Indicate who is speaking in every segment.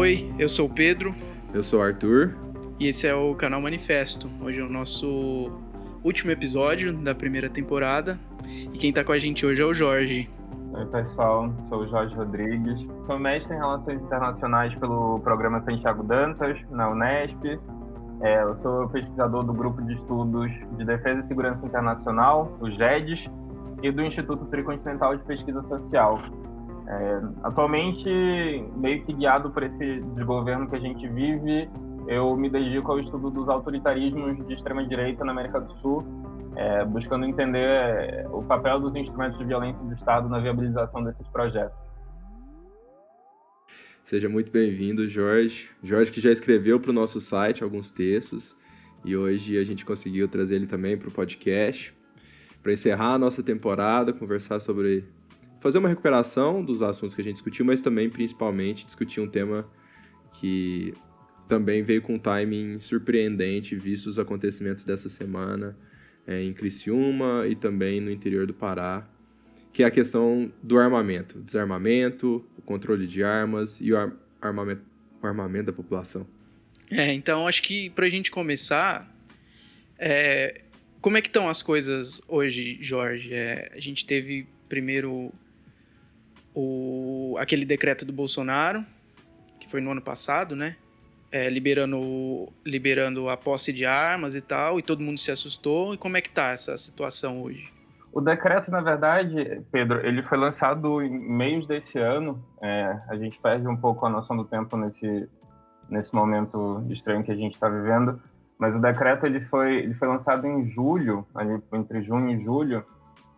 Speaker 1: Oi, eu sou o Pedro.
Speaker 2: Eu sou o Arthur.
Speaker 1: E esse é o canal Manifesto. Hoje é o nosso último episódio da primeira temporada. E quem tá com a gente hoje é o Jorge.
Speaker 3: Oi, pessoal. Sou o Jorge Rodrigues. Sou mestre em Relações Internacionais pelo programa Santiago Dantas, na Unesp. Eu sou pesquisador do Grupo de Estudos de Defesa e Segurança Internacional, o GEDES, e do Instituto Tricontinental de Pesquisa Social. Atualmente, meio que guiado por esse desgoverno que a gente vive, eu me dedico ao estudo dos autoritarismos de extrema-direita na América do Sul, buscando entender o papel dos instrumentos de violência do Estado na viabilização desses projetos.
Speaker 2: Seja muito bem-vindo, Jorge. Jorge que já escreveu para o nosso site alguns textos e hoje a gente conseguiu trazer ele também para o podcast para encerrar a nossa temporada, conversar sobre... fazer uma recuperação dos assuntos que a gente discutiu, mas também, principalmente, discutir um tema que também veio com um timing surpreendente, visto os acontecimentos dessa semana em Criciúma e também no interior do Pará, que é a questão do armamento, desarmamento, o controle de armas e o armamento da população.
Speaker 1: Então acho que pra gente começar, como é que estão as coisas hoje, Jorge? A gente teve primeiro aquele decreto do Bolsonaro, que foi no ano passado, né? Liberando a posse de armas e tal, e todo mundo se assustou. E como é que tá essa situação hoje?
Speaker 3: O decreto, na verdade, Pedro, ele foi lançado em meios desse ano. A gente perde um pouco a noção do tempo nesse momento estranho que a gente está vivendo, mas o decreto ele foi lançado em julho, ali, entre junho e julho,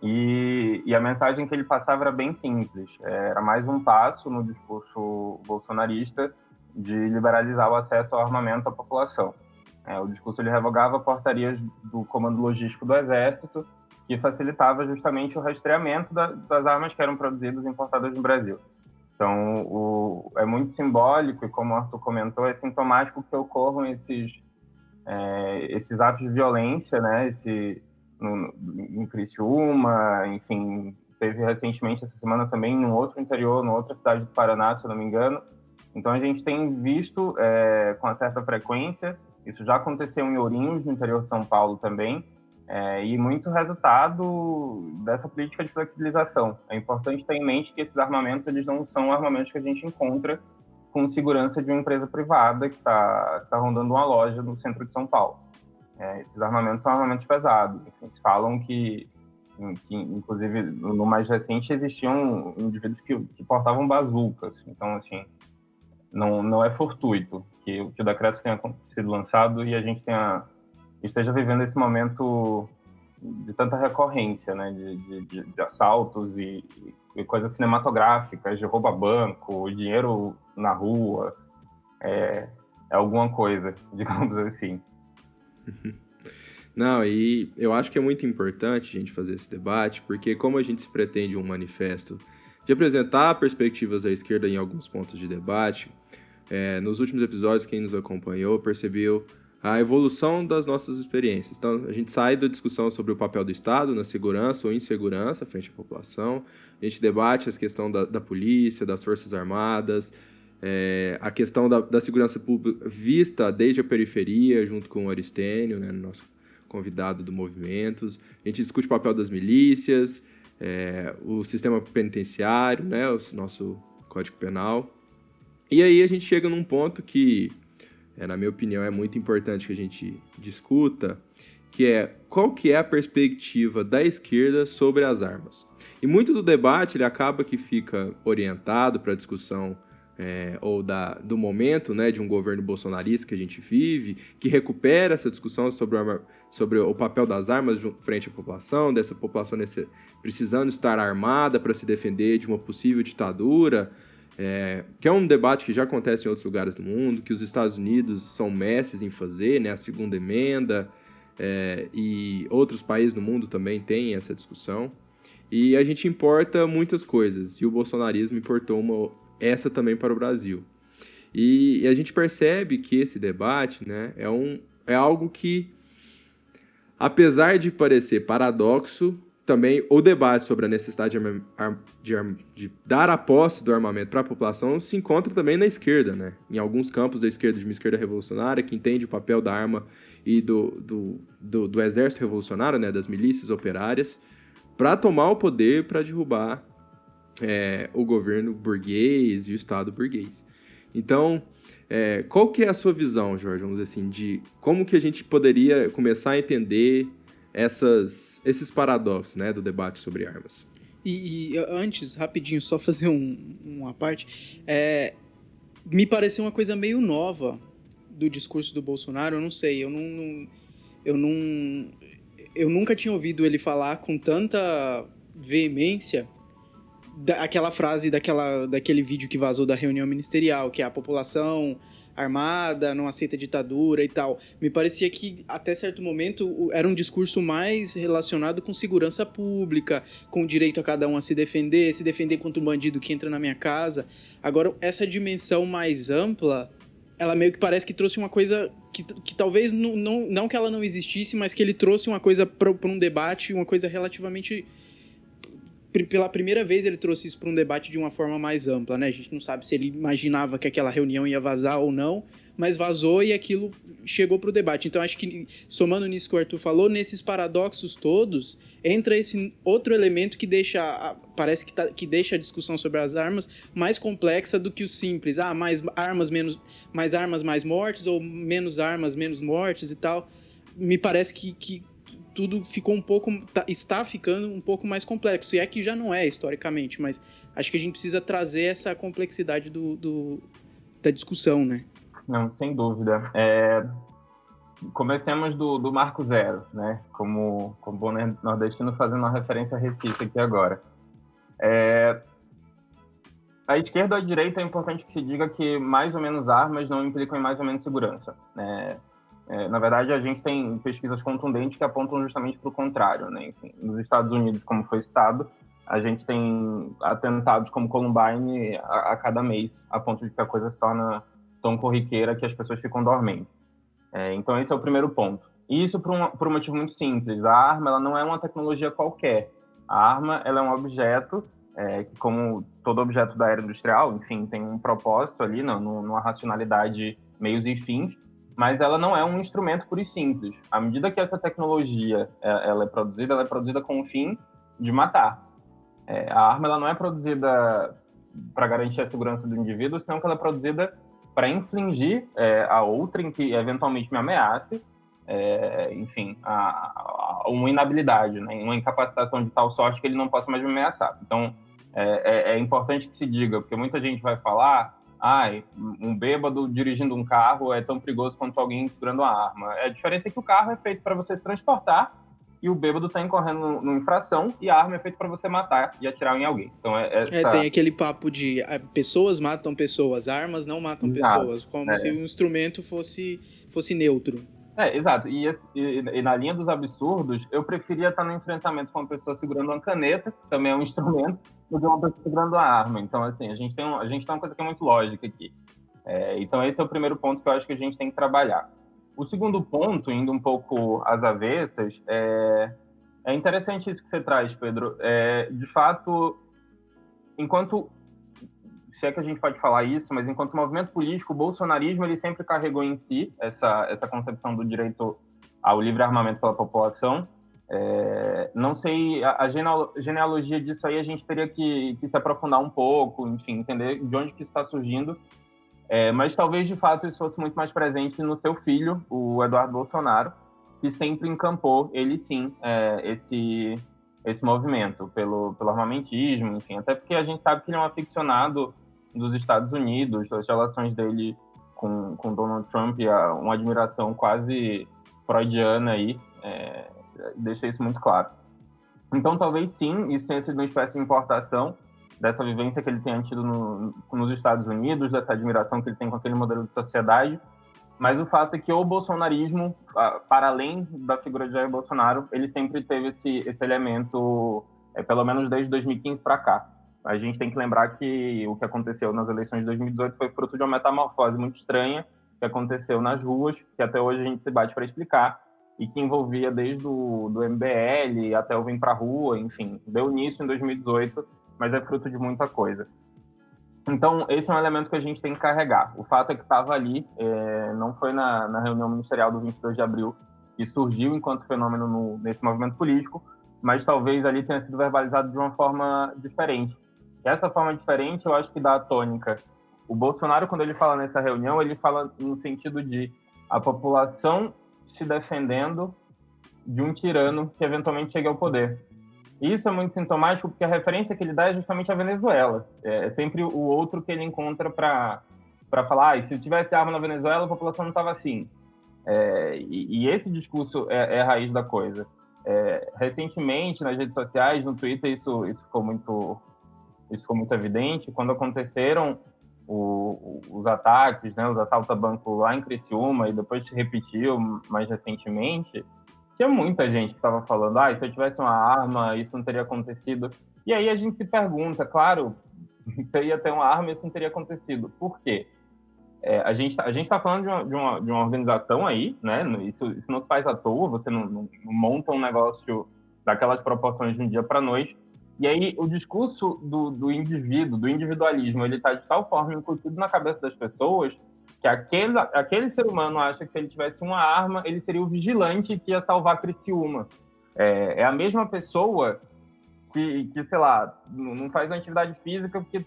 Speaker 3: e a mensagem que ele passava era bem simples. Era mais um passo no discurso bolsonarista de liberalizar o acesso ao armamento à população. O discurso ele revogava portarias do Comando Logístico do Exército, que facilitava justamente o rastreamento das armas que eram produzidas e importadas no Brasil. Então, é muito simbólico e, como o Arthur comentou, é sintomático que ocorram esses atos de violência, né? Em Criciúma, enfim, teve recentemente essa semana também em um outro interior, numa outra cidade do Paraná, se eu não me engano. Então, a gente tem visto com uma certa frequência, isso já aconteceu em Ourinhos, no interior de São Paulo também, e muito resultado dessa política de flexibilização. É importante ter em mente que esses armamentos eles não são armamentos que a gente encontra com segurança de uma empresa privada que está rondando uma loja no centro de São Paulo. Esses armamentos são armamentos pesados. Enfim, se falam que, inclusive, no mais recente, existiam indivíduos que portavam bazucas. Então, assim, não é fortuito que o decreto tenha sido lançado e a gente esteja vivendo esse momento de tanta recorrência, né, de assaltos e coisas cinematográficas, de roubo a banco, dinheiro na rua, é alguma coisa, digamos assim.
Speaker 2: Não, e eu acho que é muito importante a gente fazer esse debate, porque como a gente se pretende um manifesto de apresentar perspectivas da esquerda em alguns pontos de debate, nos últimos episódios, quem nos acompanhou percebeu a evolução das nossas experiências. Então, a gente sai da discussão sobre o papel do Estado na segurança ou insegurança frente à população, a gente debate as questões da polícia, das Forças Armadas, a questão da segurança pública vista desde a periferia, junto com o Aristênio, né, nosso convidado do Movimentos. A gente discute o papel das milícias, o sistema penitenciário, né, o nosso Código Penal. E aí a gente chega num ponto que, na minha opinião, é muito importante que a gente discuta, que é qual que é a perspectiva da esquerda sobre as armas. E muito do debate ele acaba que fica orientado para a discussão do momento, né, de um governo bolsonarista que a gente vive, que recupera essa discussão sobre o papel das armas frente à população, dessa população precisando estar armada para se defender de uma possível ditadura, que é um debate que já acontece em outros lugares do mundo, que os Estados Unidos são mestres em fazer, né, a segunda emenda, e outros países do mundo também têm essa discussão. E a gente importa muitas coisas, e o bolsonarismo importou essa também para o Brasil. E a gente percebe que esse debate, né, é algo que, apesar de parecer paradoxo, também o debate sobre a necessidade de dar a posse do armamento para a população se encontra também na esquerda, né? Em alguns campos da esquerda, de uma esquerda revolucionária, que entende o papel da arma e do exército revolucionário, né? Das milícias operárias, para tomar o poder, para derrubar o governo burguês e o Estado burguês. Então, qual que é a sua visão, Jorge, vamos dizer assim, de como que a gente poderia começar a entender esses paradoxos, né, do debate sobre armas?
Speaker 1: E antes, rapidinho, só fazer uma parte, me pareceu uma coisa meio nova do discurso do Bolsonaro, eu não sei, eu nunca tinha ouvido ele falar com tanta veemência aquela frase daquele vídeo que vazou da reunião ministerial, que é a população armada não aceita ditadura e tal. Me parecia que, até certo momento, era um discurso mais relacionado com segurança pública, com o direito a cada um a se defender contra um bandido que entra na minha casa. Agora, essa dimensão mais ampla, ela meio que parece que trouxe uma coisa que talvez, não que ela não existisse, mas que ele trouxe uma coisa para um debate, uma coisa relativamente... Pela primeira vez ele trouxe isso para um debate de uma forma mais ampla, né? A gente não sabe se ele imaginava que aquela reunião ia vazar ou não, mas vazou e aquilo chegou para o debate. Então acho que, somando nisso que o Arthur falou, nesses paradoxos todos, entra esse outro elemento que parece que deixa a discussão sobre as armas mais complexa do que o simples. Mais armas, mais mortes, ou menos armas, menos mortes e tal. Me parece que tudo ficou está ficando um pouco mais complexo, e é que já não é historicamente, mas acho que a gente precisa trazer essa complexidade da discussão, né?
Speaker 3: Não, sem dúvida. Comecemos do Marco Zero, né? Como bom nordestino, fazendo uma referência a Recife aqui agora. A esquerda ou a direita é importante que se diga que mais ou menos armas não implicam em mais ou menos segurança, né? Na verdade, a gente tem pesquisas contundentes que apontam justamente para o contrário, né? Enfim, nos Estados Unidos, como foi citado, a gente tem atentados como Columbine a cada mês, a ponto de que a coisa se torna tão corriqueira que as pessoas ficam dormentes. Então, esse é o primeiro ponto. E isso por um motivo muito simples. A arma, ela não é uma tecnologia qualquer. A arma, ela é um objeto que, como todo objeto da era industrial, enfim, tem um propósito ali, numa racionalidade meios e fins, mas ela não é um instrumento puro e simples. À medida que essa tecnologia ela é produzida com o fim de matar. A arma ela não é produzida para garantir a segurança do indivíduo, senão que ela é produzida para infligir a outrem que eventualmente me ameace, enfim, uma inabilidade, né? Uma incapacitação de tal sorte que ele não possa mais me ameaçar. Então, é importante que se diga, porque muita gente vai falar... um bêbado dirigindo um carro é tão perigoso quanto alguém segurando uma arma. A diferença é que o carro é feito para você se transportar e o bêbado está incorrendo numa infração e a arma é feita para você matar e atirar em alguém. Então,
Speaker 1: tem aquele papo de pessoas matam pessoas, armas não matam pessoas, como se o instrumento fosse neutro.
Speaker 3: Exato. E na linha dos absurdos, eu preferia estar no enfrentamento com uma pessoa segurando uma caneta, que também é um instrumento, do que uma pessoa segurando uma arma. Então, assim, a gente tem uma coisa que é muito lógica aqui. Então, esse é o primeiro ponto que eu acho que a gente tem que trabalhar. O segundo ponto, indo um pouco às avessas, é interessante isso que você traz, Pedro. De fato, se é que a gente pode falar isso, mas enquanto movimento político, o bolsonarismo ele sempre carregou em si essa concepção do direito ao livre armamento pela população. Não sei, a genealogia disso aí a gente teria que se aprofundar um pouco, enfim, entender de onde que isso está surgindo, mas talvez de fato isso fosse muito mais presente no seu filho, o Eduardo Bolsonaro, que sempre encampou, ele sim, esse movimento pelo armamentismo, enfim, até porque a gente sabe que ele é um aficionado dos Estados Unidos, as relações dele com Donald Trump, uma admiração quase freudiana aí, deixa isso muito claro. Então, talvez sim, isso tenha sido uma espécie de importação dessa vivência que ele tenha tido nos Estados Unidos, dessa admiração que ele tem com aquele modelo de sociedade, mas o fato é que o bolsonarismo, para além da figura de Jair Bolsonaro, ele sempre teve esse elemento, pelo menos desde 2015 para cá. A gente tem que lembrar que o que aconteceu nas eleições de 2018 foi fruto de uma metamorfose muito estranha que aconteceu nas ruas, que até hoje a gente se bate para explicar, e que envolvia desde do MBL até o Vem Pra Rua, enfim, deu início em 2018, mas é fruto de muita coisa. Então, esse é um elemento que a gente tem que carregar. O fato é que estava ali, não foi na reunião ministerial do 22 de abril, que surgiu enquanto fenômeno nesse movimento político, mas talvez ali tenha sido verbalizado de uma forma diferente. E essa forma diferente, eu acho que dá a tônica. O Bolsonaro, quando ele fala nessa reunião, ele fala no sentido de a população se defendendo de um tirano que eventualmente chegue ao poder. Isso é muito sintomático porque a referência que ele dá é justamente a Venezuela. É sempre o outro que ele encontra para falar, se tivesse arma na Venezuela, a população não estava assim. E esse discurso é a raiz da coisa. Recentemente, nas redes sociais, no Twitter, isso ficou muito evidente, quando aconteceram os ataques, né, os assaltos a banco lá em Criciúma, e depois se repetiu mais recentemente, tinha muita gente que estava falando, se eu tivesse uma arma, isso não teria acontecido. E aí a gente se pergunta, claro, se eu ia ter uma arma, isso não teria acontecido. Por quê? A gente está falando de uma organização aí, né? Isso não se faz à toa, você não monta um negócio daquelas proporções de um dia para a noite. E aí o discurso do indivíduo, do individualismo, ele está de tal forma incutido na cabeça das pessoas que aquele ser humano acha que se ele tivesse uma arma, ele seria o vigilante que ia salvar Criciúma. É a mesma pessoa que, sei lá, não faz uma atividade física porque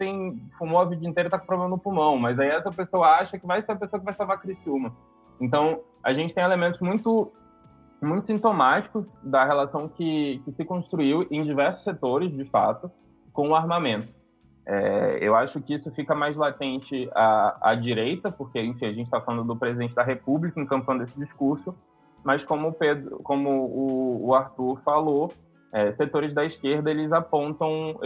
Speaker 3: fumou a vida inteira e está com problema no pulmão, mas aí essa pessoa acha que vai ser a pessoa que vai salvar Criciúma. Então, a gente tem elementos muito, muito sintomáticos da relação que se construiu em diversos setores, de fato, com o armamento. Eu acho que isso fica mais latente à direita, porque, enfim, a gente está falando do presidente da República encampando esse discurso, mas como o Arthur falou, setores da esquerda eles apontam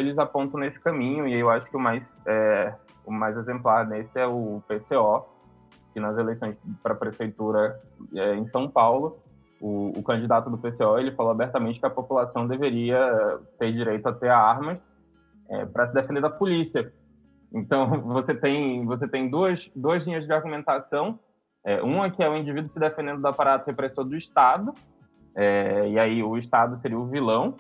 Speaker 3: nesse caminho, e eu acho que o mais exemplar nesse é o PCO, que nas eleições para a prefeitura em São Paulo, o candidato do PCO ele falou abertamente que a população deveria ter direito a ter armas para se defender da polícia. Então, você tem duas linhas de argumentação. Uma que é o indivíduo se defendendo do aparato repressor do Estado, e aí o Estado seria o vilão.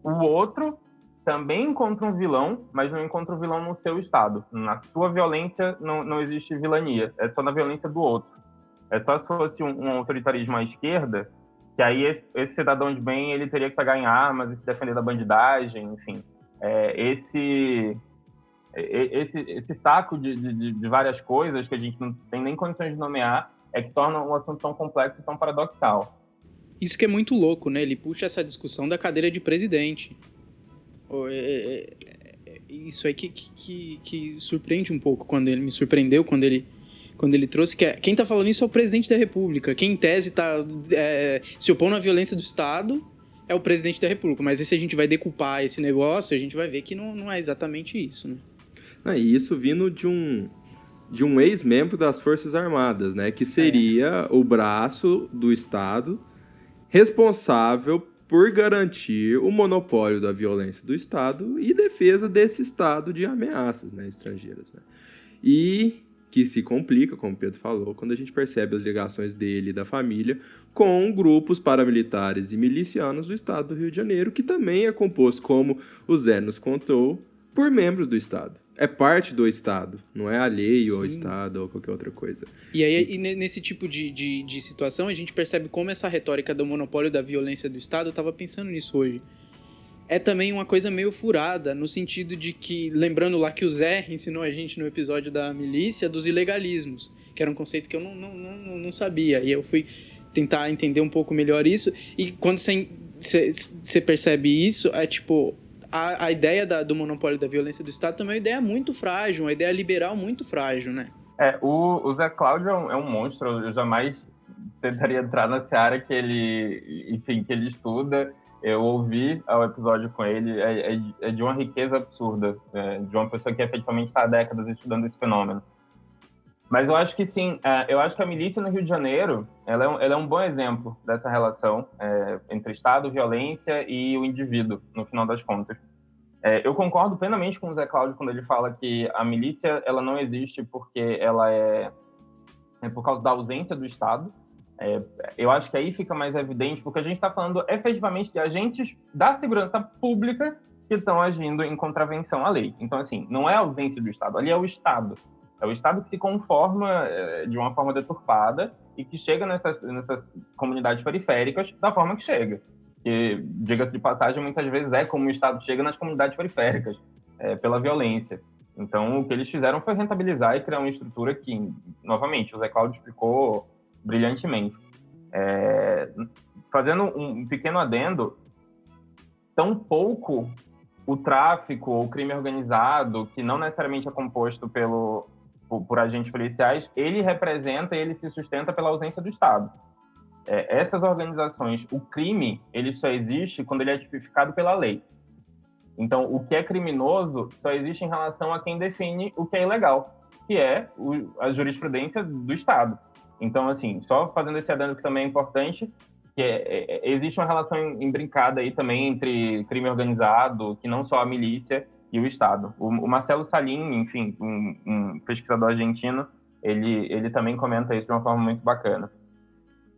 Speaker 3: O outro também encontra um vilão, mas não encontra o vilão no seu Estado. Na sua violência não existe vilania, é só na violência do outro. É só se fosse um autoritarismo à esquerda, que aí esse cidadão de bem ele teria que pegar em armas e se defender da bandidagem, enfim. Esse saco de várias coisas que a gente não tem nem condições de nomear é que torna um assunto tão complexo e tão paradoxal.
Speaker 1: Isso que é muito louco, né? Ele puxa essa discussão da cadeira de presidente. Isso aí que surpreende um pouco, me surpreendeu quando ele trouxe, que quem tá falando isso é o presidente da República. Quem, em tese, se opondo à violência do Estado é o presidente da República. Mas aí, se a gente vai decupar esse negócio, a gente vai ver que não é exatamente isso, né?
Speaker 2: E isso vindo de um ex-membro das Forças Armadas, né? Que seria o braço do Estado responsável por garantir o monopólio da violência do Estado e defesa desse Estado de ameaças, né, estrangeiras. Né? E que se complica, como o Pedro falou, quando a gente percebe as ligações dele e da família com grupos paramilitares e milicianos do Estado do Rio de Janeiro, que também é composto, como o Zé nos contou, por membros do Estado. É parte do Estado, não é alheio ao Estado ou qualquer outra coisa.
Speaker 1: E aí, nesse tipo de situação, a gente percebe como essa retórica do monopólio da violência do Estado, eu estava pensando nisso hoje, é também uma coisa meio furada, no sentido de que, lembrando lá que o Zé ensinou a gente no episódio da milícia, dos ilegalismos, que era um conceito que eu não sabia, e eu fui tentar entender um pouco melhor isso, e quando você percebe isso, é tipo... A ideia do monopólio da violência do Estado também é uma ideia muito frágil, uma ideia liberal muito frágil, né?
Speaker 3: O Zé Cláudio é um monstro, eu jamais tentaria entrar na seara que ele estuda. Eu ouvi o episódio com ele, é de uma riqueza absurda, de uma pessoa que efetivamente está há décadas estudando esse fenômeno. Mas eu acho que sim, eu acho que a milícia no Rio de Janeiro, ela é um bom exemplo dessa relação entre Estado, violência e o indivíduo, no final das contas. Eu concordo plenamente com o Zé Cláudio quando ele fala que a milícia ela não existe porque ela é por causa da ausência do Estado. Eu acho que aí fica mais evidente, porque a gente está falando efetivamente de agentes da segurança pública que estão agindo em contravenção à lei. Então, assim, não é a ausência do Estado, ali é o Estado. É o Estado que se conforma de uma forma deturpada e que chega nessas comunidades periféricas da forma que chega. Que, diga-se de passagem, muitas vezes é como o Estado chega nas comunidades periféricas, pela violência. Então, o que eles fizeram foi rentabilizar e criar uma estrutura que, novamente, o Zé Cláudio explicou brilhantemente. Fazendo um pequeno adendo, tão pouco o tráfico ou o crime organizado, que não necessariamente é composto por agentes policiais, ele representa e ele se sustenta pela ausência do Estado. Essas organizações, o crime, ele só existe quando ele é tipificado pela lei. Então, o que é criminoso só existe em relação a quem define o que é ilegal, que é a jurisprudência do Estado. Então, assim, só fazendo esse adendo que também é importante, que existe uma relação embrincada aí também entre crime organizado, que não só a milícia, e o Estado. O Marcelo Salim, enfim, um pesquisador argentino, ele também comenta isso de uma forma muito bacana.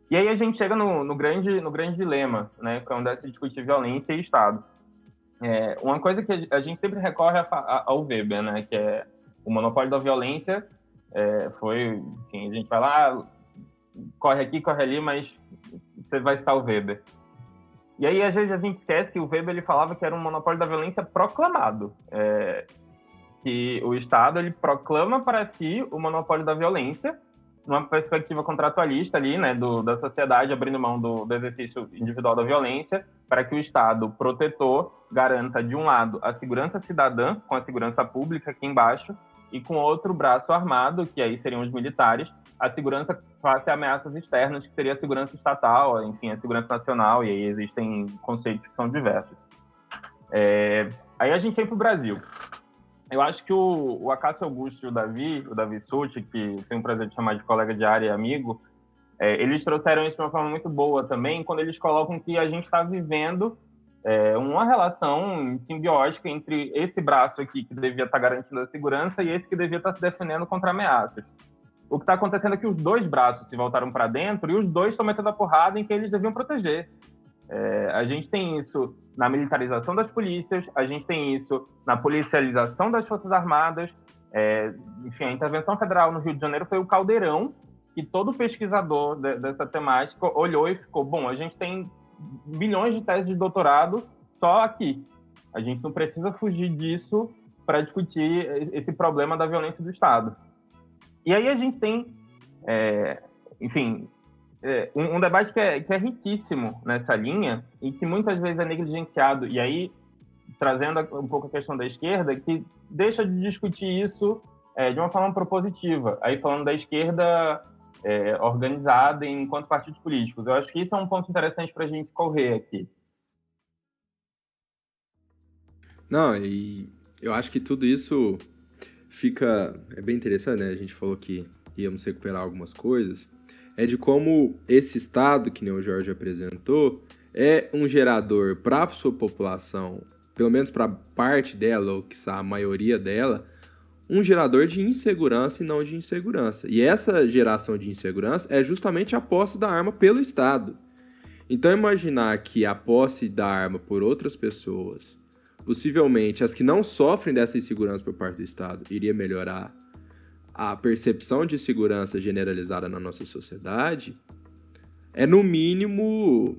Speaker 3: E aí a gente chega no grande dilema, né, quando é se discutir violência e Estado. Uma coisa que a gente sempre recorre ao Weber, né, que é o monopólio da violência. Enfim, a gente vai lá, corre aqui, corre ali, mas você vai citar o Weber. E aí, às vezes, a gente esquece que o Weber ele falava que era um monopólio da violência proclamado. Que o Estado ele proclama para si o monopólio da violência, numa perspectiva contratualista ali, né, da sociedade abrindo mão do exercício individual da violência, para que o Estado protetor garanta, de um lado, a segurança cidadã, com a segurança pública aqui embaixo, e com outro braço armado, que aí seriam os militares, a segurança face a ameaças externas, que seria a segurança estatal, enfim, a segurança nacional, e aí existem conceitos que são diversos. Aí a gente vem para o Brasil. Eu acho que o Acácio Augusto e o Davi Sutti, que tenho o prazer de chamar de colega de área e amigo, eles trouxeram isso de uma forma muito boa também, quando eles colocam que a gente está vivendo uma relação simbiótica entre esse braço aqui, que devia estar garantindo a segurança, e esse que devia estar se defendendo contra ameaças. O que está acontecendo é que os dois braços se voltaram para dentro e os dois estão metendo a porrada em que eles deviam proteger. A gente tem isso na militarização das polícias, a gente tem isso na policialização das Forças Armadas. Enfim, a intervenção federal no Rio de Janeiro foi o caldeirão que todo pesquisador dessa temática olhou e ficou, bom, a gente tem milhões de teses de doutorado só aqui. A gente não precisa fugir disso para discutir esse problema da violência do Estado. E aí a gente tem, enfim, um debate que é riquíssimo nessa linha e que muitas vezes é negligenciado. E aí, trazendo um pouco a questão da esquerda, que deixa de discutir isso de uma forma propositiva. Aí falando da esquerda organizada enquanto partidos políticos. Eu acho que isso é um ponto interessante para a gente correr aqui.
Speaker 2: Não, e eu acho que tudo isso é bem interessante, né? A gente falou que íamos recuperar algumas coisas. De como esse Estado, que nem o Jorge apresentou, é um gerador para a sua população, pelo menos para parte dela, ou quiçá a maioria dela, um gerador de insegurança e não de insegurança. E essa geração de insegurança é justamente a posse da arma pelo Estado. Então, imaginar que a posse da arma por outras pessoas, possivelmente as que não sofrem dessa insegurança por parte do Estado, iria melhorar a percepção de segurança generalizada na nossa sociedade, é no mínimo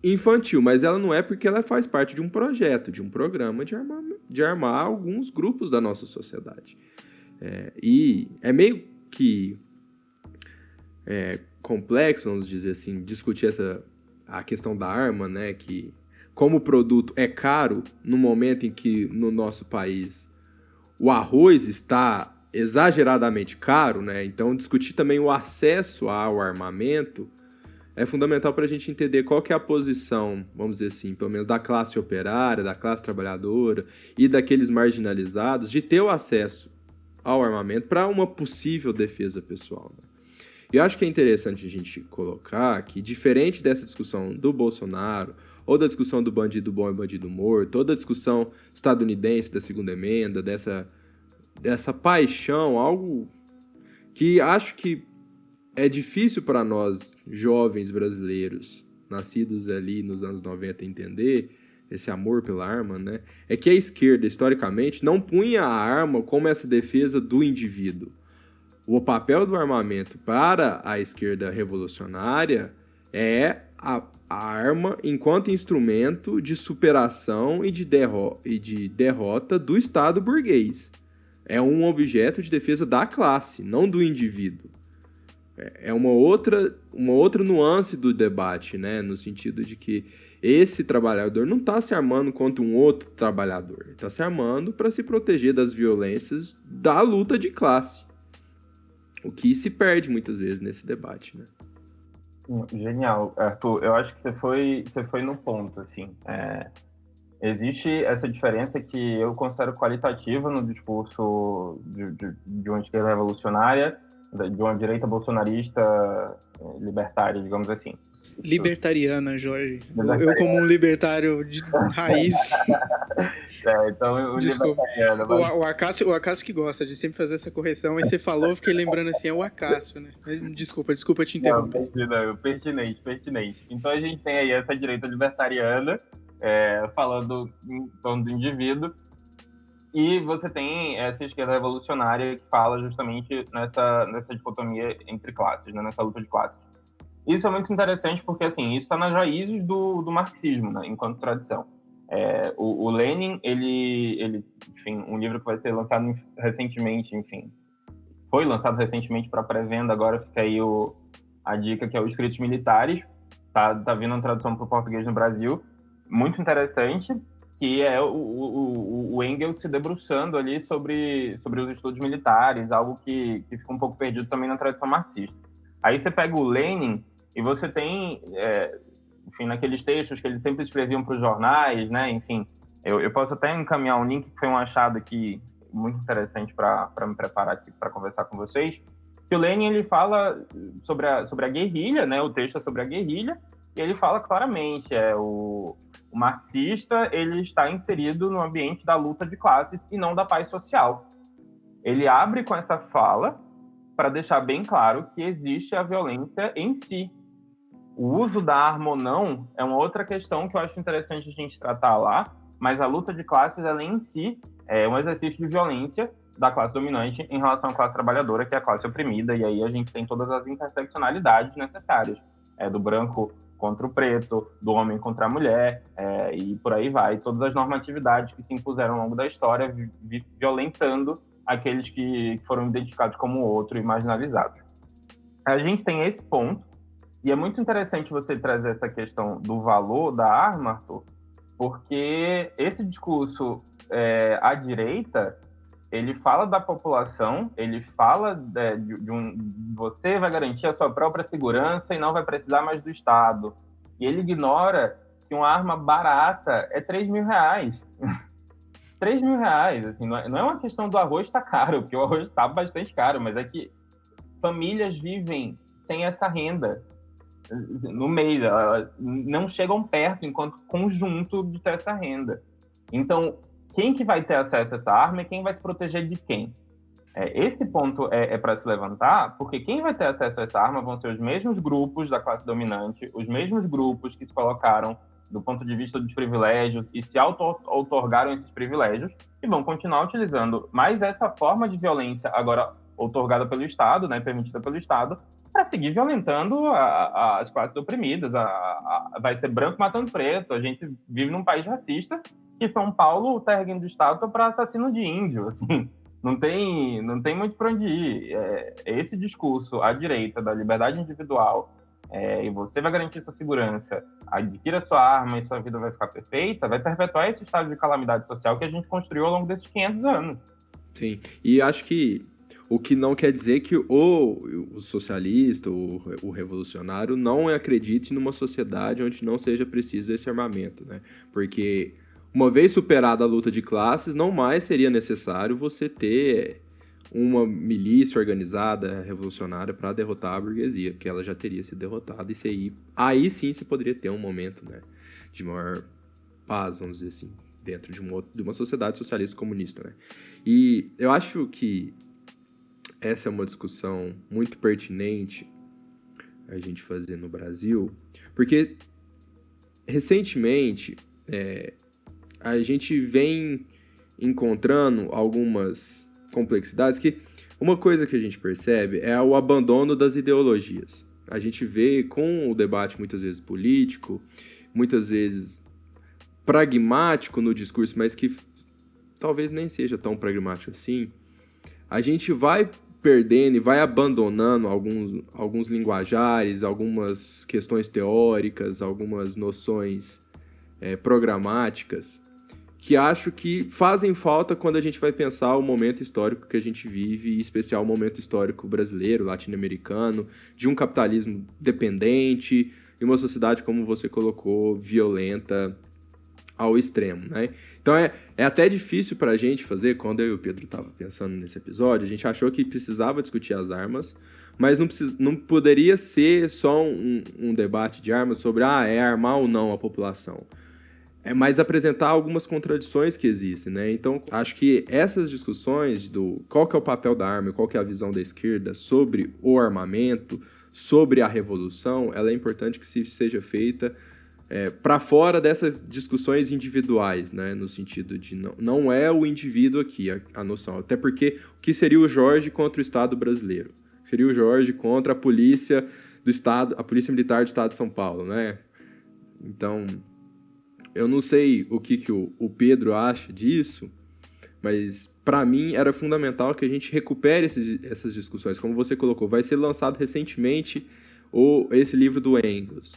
Speaker 2: infantil, mas ela não é porque ela faz parte de um projeto, de um programa de armar alguns grupos da nossa sociedade. E é meio que complexo, vamos dizer assim, discutir a questão da arma, né, que como o produto é caro no momento em que no nosso país o arroz está exageradamente caro, né? Então discutir também o acesso ao armamento é fundamental para a gente entender qual que é a posição, vamos dizer assim, pelo menos da classe operária, da classe trabalhadora e daqueles marginalizados de ter o acesso ao armamento para uma possível defesa pessoal, né? E eu acho que é interessante a gente colocar que, diferente dessa discussão do Bolsonaro, ou da discussão do bandido bom e bandido morto, ou da discussão estadunidense da segunda emenda, dessa paixão, algo que acho que é difícil para nós, jovens brasileiros, nascidos ali nos anos 90, entender esse amor pela arma, né? É que a esquerda, historicamente, não punha a arma como essa defesa do indivíduo. O papel do armamento para a esquerda revolucionária é a arma enquanto instrumento de superação e de derrota do Estado burguês. É um objeto de defesa da classe, não do indivíduo. É uma outra nuance do debate, né? No sentido de que esse trabalhador não está se armando contra um outro trabalhador. Ele está se armando para se proteger das violências da luta de classe. O que se perde muitas vezes nesse debate, né?
Speaker 3: Genial, Arthur. Eu acho que você foi no ponto, assim. Existe essa diferença que eu considero qualitativa no discurso de uma esquerda revolucionária, de uma direita bolsonarista libertária, digamos assim.
Speaker 1: Libertariana, Jorge. Eu como um libertário de raiz.
Speaker 3: Então o
Speaker 1: Desculpa.
Speaker 3: libertariano... Mas...
Speaker 1: O Acácio que gosta de sempre fazer essa correção, aí você falou, eu fiquei lembrando assim, é o Acácio, né? Mas, desculpa te interromper.
Speaker 3: Não, pertinente. Então a gente tem aí essa direita libertariana falando em torno do indivíduo, e você tem essa esquerda revolucionária que fala justamente nessa dicotomia entre classes, né? Nessa luta de classes. Isso é muito interessante porque, assim, isso está nas raízes do marxismo, né? Enquanto tradição. O Lenin, ele, enfim, um livro que vai ser lançado recentemente, enfim, foi lançado recentemente para pré-venda, agora fica aí a dica, que é o Escritos Militares, tá vindo uma tradução para o português no Brasil, muito interessante, que é o Engels se debruçando ali sobre os estudos militares, algo que fica um pouco perdido também na tradição marxista. Aí você pega o Lenin e você tem, enfim, naqueles textos que eles sempre escreviam para os jornais, né? Enfim, eu posso até encaminhar um link que foi um achado aqui muito interessante para me preparar aqui para conversar com vocês. Que o Lenin, ele fala sobre a guerrilha, né? O texto é sobre a guerrilha, e ele fala claramente, o marxista, ele está inserido no ambiente da luta de classes e não da paz social. Ele abre com essa fala para deixar bem claro que existe a violência em si. O uso da arma ou não é uma outra questão que eu acho interessante a gente tratar lá, mas a luta de classes, ela em si, é um exercício de violência da classe dominante em relação à classe trabalhadora, que é a classe oprimida, e aí a gente tem todas as interseccionalidades necessárias, do branco contra o preto, do homem contra a mulher, e por aí vai, todas as normatividades que se impuseram ao longo da história, violentando aqueles que foram identificados como outro e marginalizados. A gente tem esse ponto, e é muito interessante você trazer essa questão do valor da arma, Arthur, porque esse discurso à direita, ele fala da população, ele fala você vai garantir a sua própria segurança e não vai precisar mais do Estado. E ele ignora que uma arma barata é R$3.000. R$3.000, assim, não é uma questão do arroz estar caro, porque o arroz está bastante caro, mas é que famílias vivem sem essa renda no mês, elas não chegam perto enquanto conjunto de ter essa renda. Então, quem que vai ter acesso a essa arma e quem vai se proteger de quem? Esse ponto é para se levantar, porque quem vai ter acesso a essa arma vão ser os mesmos grupos da classe dominante, os mesmos grupos que se colocaram do ponto de vista dos privilégios e se auto-outorgaram esses privilégios e vão continuar utilizando mais essa forma de violência, agora outorgada pelo Estado, né, permitida pelo Estado, para seguir violentando as classes oprimidas. Vai ser branco matando preto. A gente vive num país racista e São Paulo tá erguendo estátua para assassino de índio. Assim, não tem muito para onde ir. Esse discurso à direita da liberdade individual, e você vai garantir sua segurança, adquira sua arma e sua vida vai ficar perfeita, vai perpetuar esse estado de calamidade social que a gente construiu ao longo desses 500 anos.
Speaker 2: Sim, e acho que o que não quer dizer que o socialista, o revolucionário, não acredite numa sociedade onde não seja preciso esse armamento, né? Porque uma vez superada a luta de classes, não mais seria necessário você ter uma milícia organizada, revolucionária, para derrotar a burguesia, porque ela já teria sido derrotada, e aí sim você poderia ter um momento, né, de maior paz, vamos dizer assim, dentro de uma sociedade socialista comunista, né? E eu acho que essa é uma discussão muito pertinente a gente fazer no Brasil, porque recentemente a gente vem encontrando algumas complexidades que uma coisa que a gente percebe é o abandono das ideologias. A gente vê com o debate muitas vezes político, muitas vezes pragmático no discurso, mas que talvez nem seja tão pragmático assim, a gente vai perdendo e vai abandonando alguns linguajares, algumas questões teóricas, algumas noções programáticas, que acho que fazem falta quando a gente vai pensar o momento histórico que a gente vive, em especial o momento histórico brasileiro, latino-americano, de um capitalismo dependente e uma sociedade, como você colocou, violenta ao extremo, né? Então é até difícil para a gente fazer, quando eu e o Pedro estavam pensando nesse episódio, a gente achou que precisava discutir as armas, mas não poderia ser só um debate de armas sobre é armar ou não a população. É mais apresentar algumas contradições que existem, né? Então, acho que essas discussões do qual que é o papel da arma, qual que é a visão da esquerda sobre o armamento, sobre a revolução, ela é importante que seja feita para fora dessas discussões individuais, né? No sentido de não é o indivíduo aqui a noção. Até porque o que seria o Jorge contra o Estado brasileiro? Seria o Jorge contra a polícia do Estado, a Polícia Militar do Estado de São Paulo, né? Então, eu não sei o que o Pedro acha disso, mas para mim era fundamental que a gente recupere essas discussões. Como você colocou, vai ser lançado recentemente esse livro do Engels.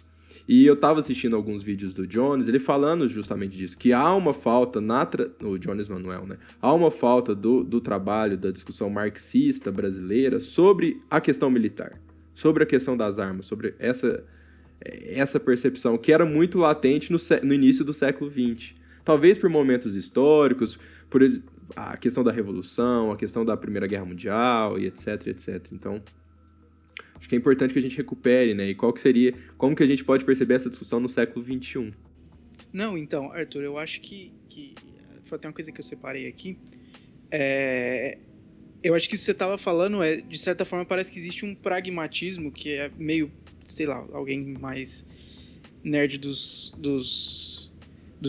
Speaker 2: E eu estava assistindo alguns vídeos do Jones, ele falando justamente disso, que há uma falta o Jones Manuel, né? Há uma falta do trabalho, da discussão marxista brasileira sobre a questão militar, sobre a questão das armas, sobre essa percepção que era muito latente no início do século XX. Talvez por momentos históricos, por a questão da Revolução, a questão da Primeira Guerra Mundial e etc, etc. Então, acho que é importante que a gente recupere, né? E como que a gente pode perceber essa discussão no século XXI?
Speaker 1: Não, então, Arthur, eu acho que foi até uma coisa que eu separei aqui. Eu acho que isso que você estava falando de certa forma, parece que existe um pragmatismo que é meio, sei lá, alguém mais nerd dos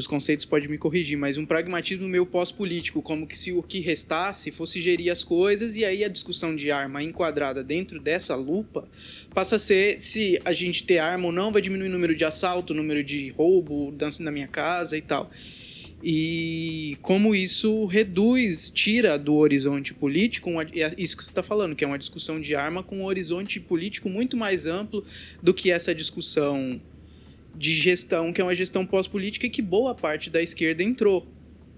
Speaker 1: conceitos pode me corrigir, mas um pragmatismo meio pós-político, como que se o que restasse fosse gerir as coisas, e aí a discussão de arma enquadrada dentro dessa lupa passa a ser se a gente ter arma ou não vai diminuir o número de assalto, o número de roubo na minha casa e tal. E como isso tira do horizonte político, isso que você está falando, que é uma discussão de arma com um horizonte político muito mais amplo do que essa discussão de gestão, que é uma gestão pós-política e que boa parte da esquerda entrou.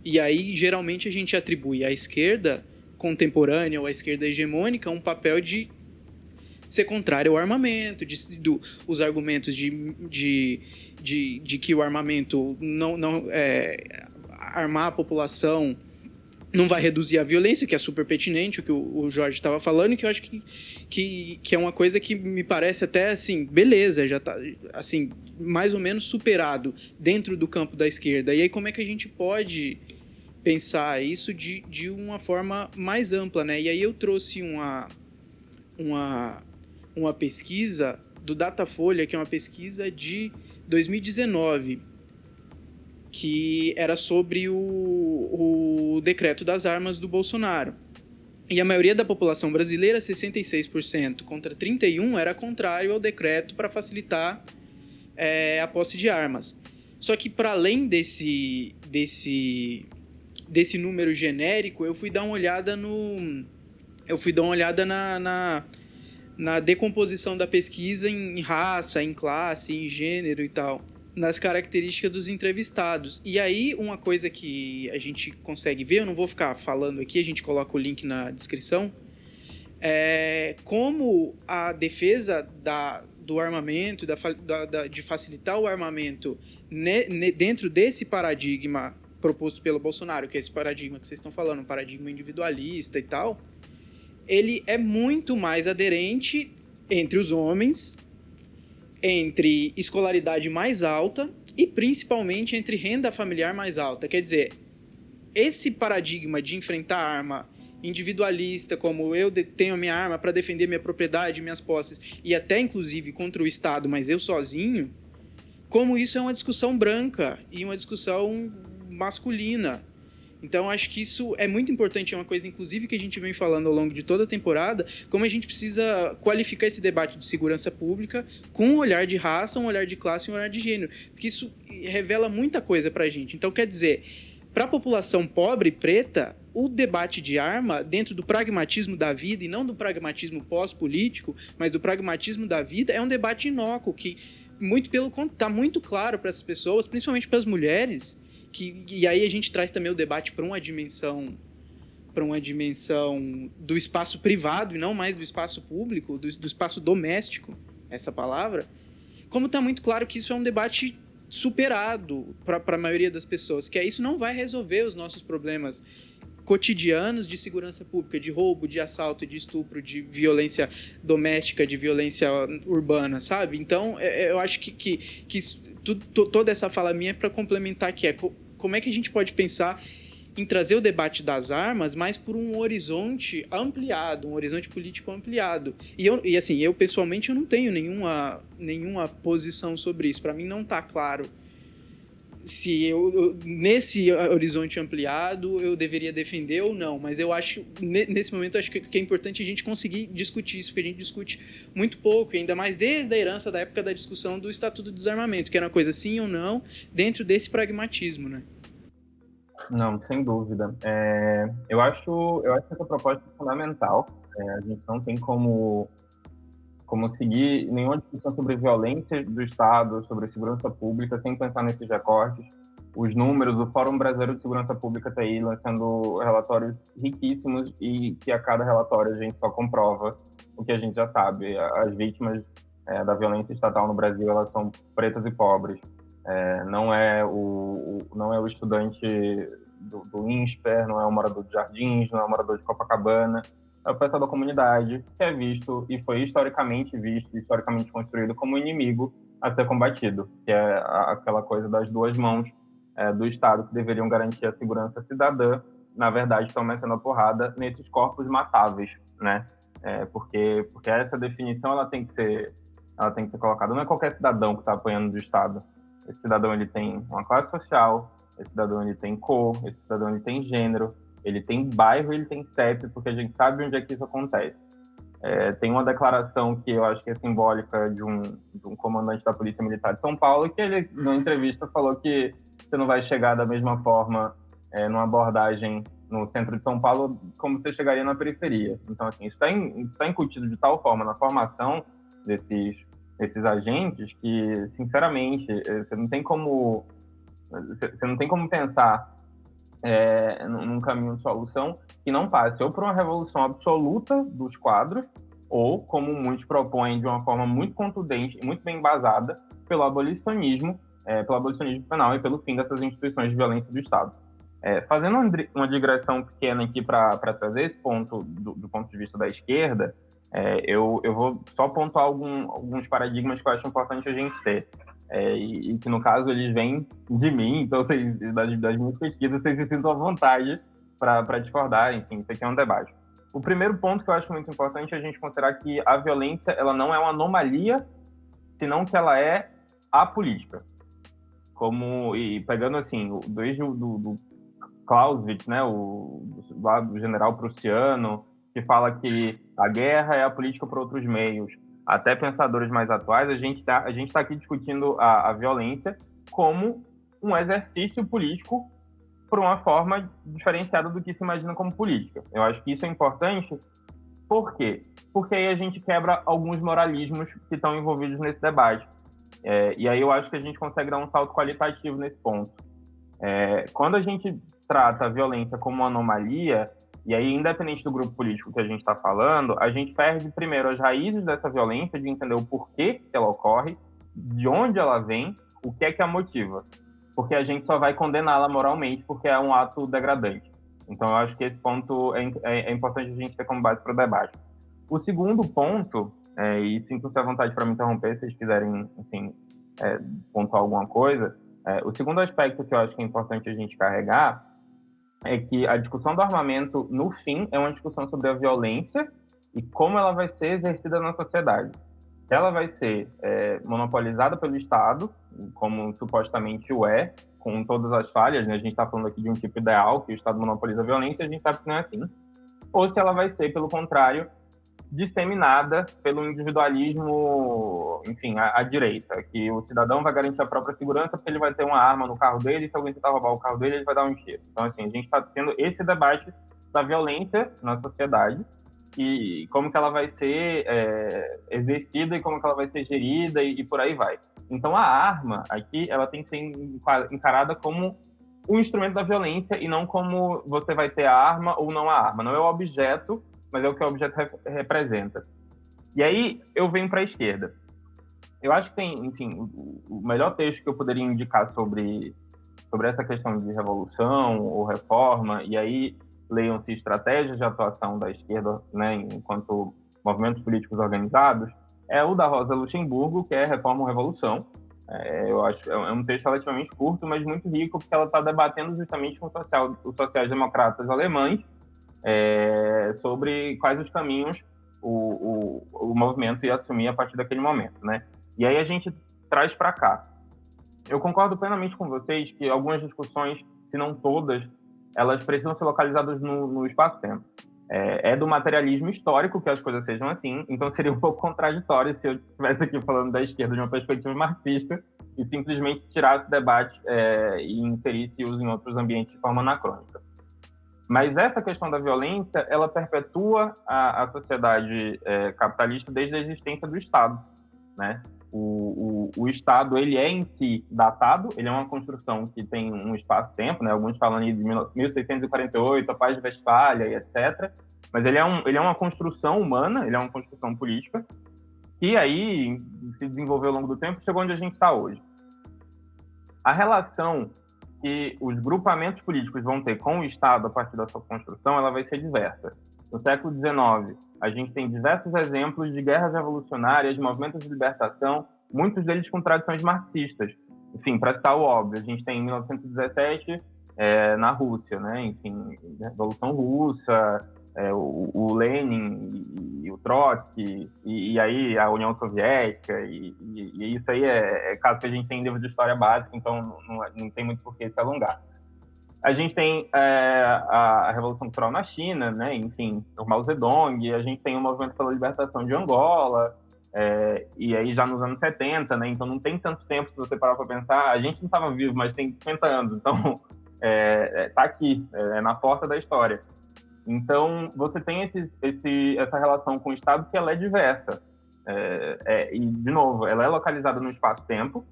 Speaker 1: E aí, geralmente, a gente atribui à esquerda contemporânea ou à esquerda hegemônica um papel de ser contrário ao armamento, os argumentos de que o armamento armar a população não vai reduzir a violência, que é super pertinente, o que o Jorge estava falando, e que eu acho que é uma coisa que me parece até, assim, beleza, já está, assim, mais ou menos superado dentro do campo da esquerda. E aí como é que a gente pode pensar isso de uma forma mais ampla, né? E aí eu trouxe uma pesquisa do Datafolha, que é uma pesquisa de 2019, que era sobre o decreto das armas do Bolsonaro. E a maioria da população brasileira, 66% contra 31%, era contrário ao decreto para facilitar a posse de armas. Só que, para além desse número genérico, eu fui dar uma olhada na decomposição da pesquisa em raça, em classe, em gênero e tal, nas características dos entrevistados. E aí, uma coisa que a gente consegue ver, eu não vou ficar falando aqui, a gente coloca o link na descrição, é como a defesa do armamento, de facilitar o armamento dentro desse paradigma proposto pelo Bolsonaro, que é esse paradigma que vocês estão falando, um paradigma individualista e tal, ele é muito mais aderente entre os homens, entre escolaridade mais alta e principalmente entre renda familiar mais alta. Quer dizer, esse paradigma de enfrentar a arma individualista, como eu tenho a minha arma para defender minha propriedade, minhas posses, e até inclusive contra o Estado, mas eu sozinho, como isso é uma discussão branca e uma discussão masculina. Então, acho que isso é muito importante, é uma coisa, inclusive, que a gente vem falando ao longo de toda a temporada, como a gente precisa qualificar esse debate de segurança pública com um olhar de raça, um olhar de classe e um olhar de gênero, porque isso revela muita coisa pra gente. Então, quer dizer, para a população pobre e preta, o debate de arma, dentro do pragmatismo da vida, e não do pragmatismo pós-político, mas do pragmatismo da vida, é um debate inócuo, que, muito pelo contrário, está muito claro para essas pessoas, principalmente para as mulheres, e aí a gente traz também o debate para uma dimensão do espaço privado e não mais do espaço público, do espaço doméstico, essa palavra, como está muito claro que isso é um debate superado para a maioria das pessoas, que isso não vai resolver os nossos problemas cotidianos de segurança pública, de roubo, de assalto, de estupro, de violência doméstica, de violência urbana, sabe? Então, eu acho que toda essa fala minha é para complementar, que é como é que a gente pode pensar em trazer o debate das armas, mas por um horizonte ampliado, um horizonte político ampliado. E assim, eu pessoalmente eu não tenho nenhuma posição sobre isso. Para mim não está claro se nesse horizonte ampliado eu deveria defender ou não, mas eu acho, nesse momento, acho que é importante a gente conseguir discutir isso, porque a gente discute muito pouco, ainda mais desde a herança da época da discussão do Estatuto do Desarmamento, que era uma coisa sim ou não, dentro desse pragmatismo, né?
Speaker 3: Não, sem dúvida. Eu acho que essa proposta é fundamental. A gente não tem como seguir nenhuma discussão sobre violência do Estado, sobre segurança pública, sem pensar nesses recortes. Os números, o Fórum Brasileiro de Segurança Pública está aí lançando relatórios riquíssimos e que a cada relatório a gente só comprova o que a gente já sabe. As vítimas da violência estatal no Brasil, elas são pretas e pobres. Não é o estudante do INSPER, não é o morador de Jardins, não é o morador de Copacabana, é o pessoal da comunidade que é visto e foi historicamente visto, historicamente construído como inimigo a ser combatido, que é aquela coisa das duas mãos do Estado que deveriam garantir a segurança cidadã, na verdade estão metendo a porrada nesses corpos matáveis, né? Porque essa definição ela tem que ser colocada. Não é qualquer cidadão que está apanhando do Estado. Esse cidadão ele tem uma classe social, esse cidadão ele tem cor, esse cidadão ele tem gênero, ele tem bairro, ele tem CEP, porque a gente sabe onde é que isso acontece. Tem uma declaração que eu acho que é simbólica de um comandante da Polícia Militar de São Paulo, que ele, numa entrevista, falou que você não vai chegar da mesma forma numa abordagem no centro de São Paulo como você chegaria na periferia. Então, assim, isso está incutido de tal forma na formação desses agentes que, sinceramente, você não tem como pensar num caminho de solução que não passe ou por uma revolução absoluta dos quadros ou, como muitos propõem de uma forma muito contundente e muito bem embasada, pelo abolicionismo penal e pelo fim dessas instituições de violência do Estado. Fazendo uma digressão pequena aqui para trazer esse ponto do ponto de vista da esquerda, eu vou só pontuar alguns paradigmas que eu acho importante a gente ter. E que, no caso, eles vêm de mim, então, das minhas pesquisas, vocês se sintam à vontade para discordar, enfim, isso aqui é um debate. O primeiro ponto que eu acho muito importante é a gente considerar que a violência ela não é uma anomalia, senão que ela é apolítica. E pegando, assim, desde do Clausewitz, né, lá do general prussiano, que fala que a guerra é a política por outros meios, até pensadores mais atuais, a gente tá aqui discutindo a violência como um exercício político por uma forma diferenciada do que se imagina como política. Eu acho que isso é importante. Por quê? Porque aí a gente quebra alguns moralismos que estão envolvidos nesse debate. E aí eu acho que a gente consegue dar um salto qualitativo nesse ponto. Quando a gente trata a violência como uma anomalia, e aí, independente do grupo político que a gente está falando, a gente perde primeiro as raízes dessa violência, de entender o porquê que ela ocorre, de onde ela vem, o que é que a motiva. Porque a gente só vai condená-la moralmente porque é um ato degradante. Então, eu acho que esse ponto é importante a gente ter como base para o debate. O segundo ponto, e sintam-se à vontade para me interromper se vocês quiserem, enfim, pontuar alguma coisa, o segundo aspecto que eu acho que é importante a gente carregar é que a discussão do armamento, no fim, é uma discussão sobre a violência e como ela vai ser exercida na sociedade. Se ela vai ser monopolizada pelo Estado, como supostamente o é, com todas as falhas, né? A gente está falando aqui de um tipo ideal, que o Estado monopoliza a violência, a gente sabe que não é assim. Ou se ela vai ser, pelo contrário, disseminada pelo individualismo, enfim, à direita, que o cidadão vai garantir a própria segurança porque ele vai ter uma arma no carro dele e se alguém tentar roubar o carro dele, ele vai dar um tiro. Então, assim, a gente está tendo esse debate da violência na sociedade e como que ela vai ser exercida e como que ela vai ser gerida e por aí vai. Então, a arma aqui, ela tem que ser encarada como um instrumento da violência e não como você vai ter a arma ou não a arma. Não é o objeto, mas é o que o objeto representa. E aí eu venho para a esquerda. Eu acho que tem, enfim, o melhor texto que eu poderia indicar sobre essa questão de revolução ou reforma, e aí leiam-se estratégias de atuação da esquerda, né, enquanto movimentos políticos organizados, é o da Rosa Luxemburgo, que é Reforma ou Revolução. Eu acho é um texto relativamente curto, mas muito rico, porque ela está debatendo justamente com os sociais-democratas alemães sobre quais os caminhos o movimento ia assumir a partir daquele momento, né? E aí a gente traz para cá. Eu concordo plenamente com vocês que algumas discussões, se não todas, elas precisam ser localizadas no espaço-tempo. É do materialismo histórico que as coisas sejam assim, então seria um pouco contraditório se eu estivesse aqui falando da esquerda de uma perspectiva marxista e simplesmente tirasse debate e inserisse-os em outros ambientes de forma anacrônica. Mas essa questão da violência, ela perpetua a sociedade capitalista desde a existência do Estado, né? O Estado, ele é em si datado, ele é uma construção que tem um espaço-tempo, né? Alguns falam de 1648, a Paz de Westfália e etc. Mas ele é uma construção humana, ele é uma construção política, que aí se desenvolveu ao longo do tempo e chegou onde a gente está hoje. A relação que os grupamentos políticos vão ter com o Estado a partir da sua construção, ela vai ser diversa. No século XIX, a gente tem diversos exemplos de guerras revolucionárias, de movimentos de libertação, muitos deles com tradições marxistas. Enfim, para citar o óbvio, a gente tem em 1917, na Rússia, né? Enfim, Revolução Russa, o Lenin e o Trotsky, e aí a União Soviética, e isso aí é caso que a gente tem em livro de história básica, então não tem muito por que se alongar. A gente tem a Revolução Cultural na China, né? Enfim, o Mao Zedong, a gente tem o movimento pela libertação de Angola, e aí já nos anos 70, né? Então não tem tanto tempo, se você parar para pensar, a gente não estava vivo, mas tem 50 anos, então tá aqui, na porta da história. Então, você tem essa relação com o Estado que ela é diversa. E, de novo, ela é localizada no espaço-tempo,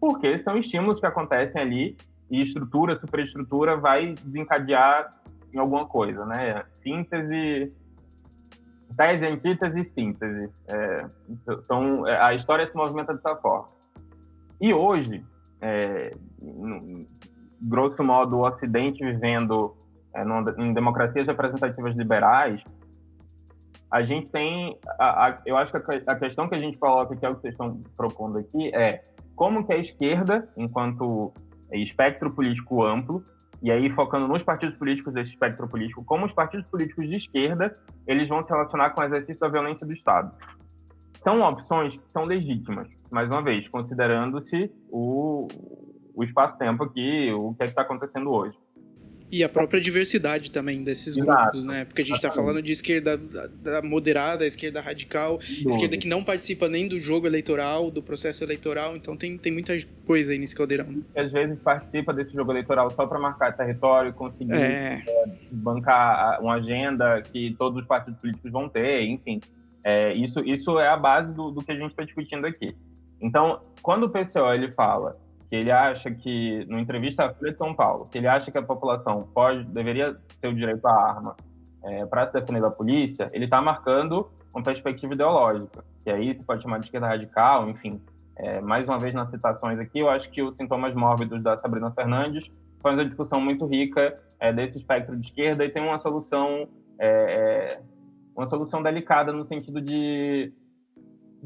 Speaker 3: porque são estímulos que acontecem ali e superestrutura vai desencadear em alguma coisa, né? Síntese, tese, antítese e síntese. A história se movimenta dessa forma. E hoje, grosso modo, o Ocidente vivendo em democracias representativas liberais, a gente tem... eu acho que a questão que a gente coloca, que é o que vocês estão propondo aqui, é como que a esquerda, enquanto espectro político amplo, e aí focando nos partidos políticos desse espectro político, como os partidos políticos de esquerda, eles vão se relacionar com o exercício da violência do Estado. São opções que são legítimas, mais uma vez, considerando-se o espaço-tempo aqui, o que é que está acontecendo hoje.
Speaker 1: E a própria diversidade também desses grupos, né? Porque a gente está falando de esquerda moderada, esquerda radical, esquerda que não participa nem do jogo eleitoral, do processo eleitoral, então tem muita coisa aí nesse caldeirão.
Speaker 3: Às vezes participa desse jogo eleitoral só para marcar território, conseguir bancar uma agenda que todos os partidos políticos vão ter, enfim. Isso é a base do que a gente está discutindo aqui. Então, quando o PCO ele fala que ele acha que, numa entrevista à Folha de São Paulo, que ele acha que a população deveria ter o direito à arma para se defender da polícia, ele está marcando uma perspectiva ideológica, que aí se pode chamar de esquerda radical, enfim. Mais uma vez, nas citações aqui, eu acho que os sintomas mórbidos da Sabrina Fernandes foi uma discussão muito rica desse espectro de esquerda e tem uma solução delicada no sentido de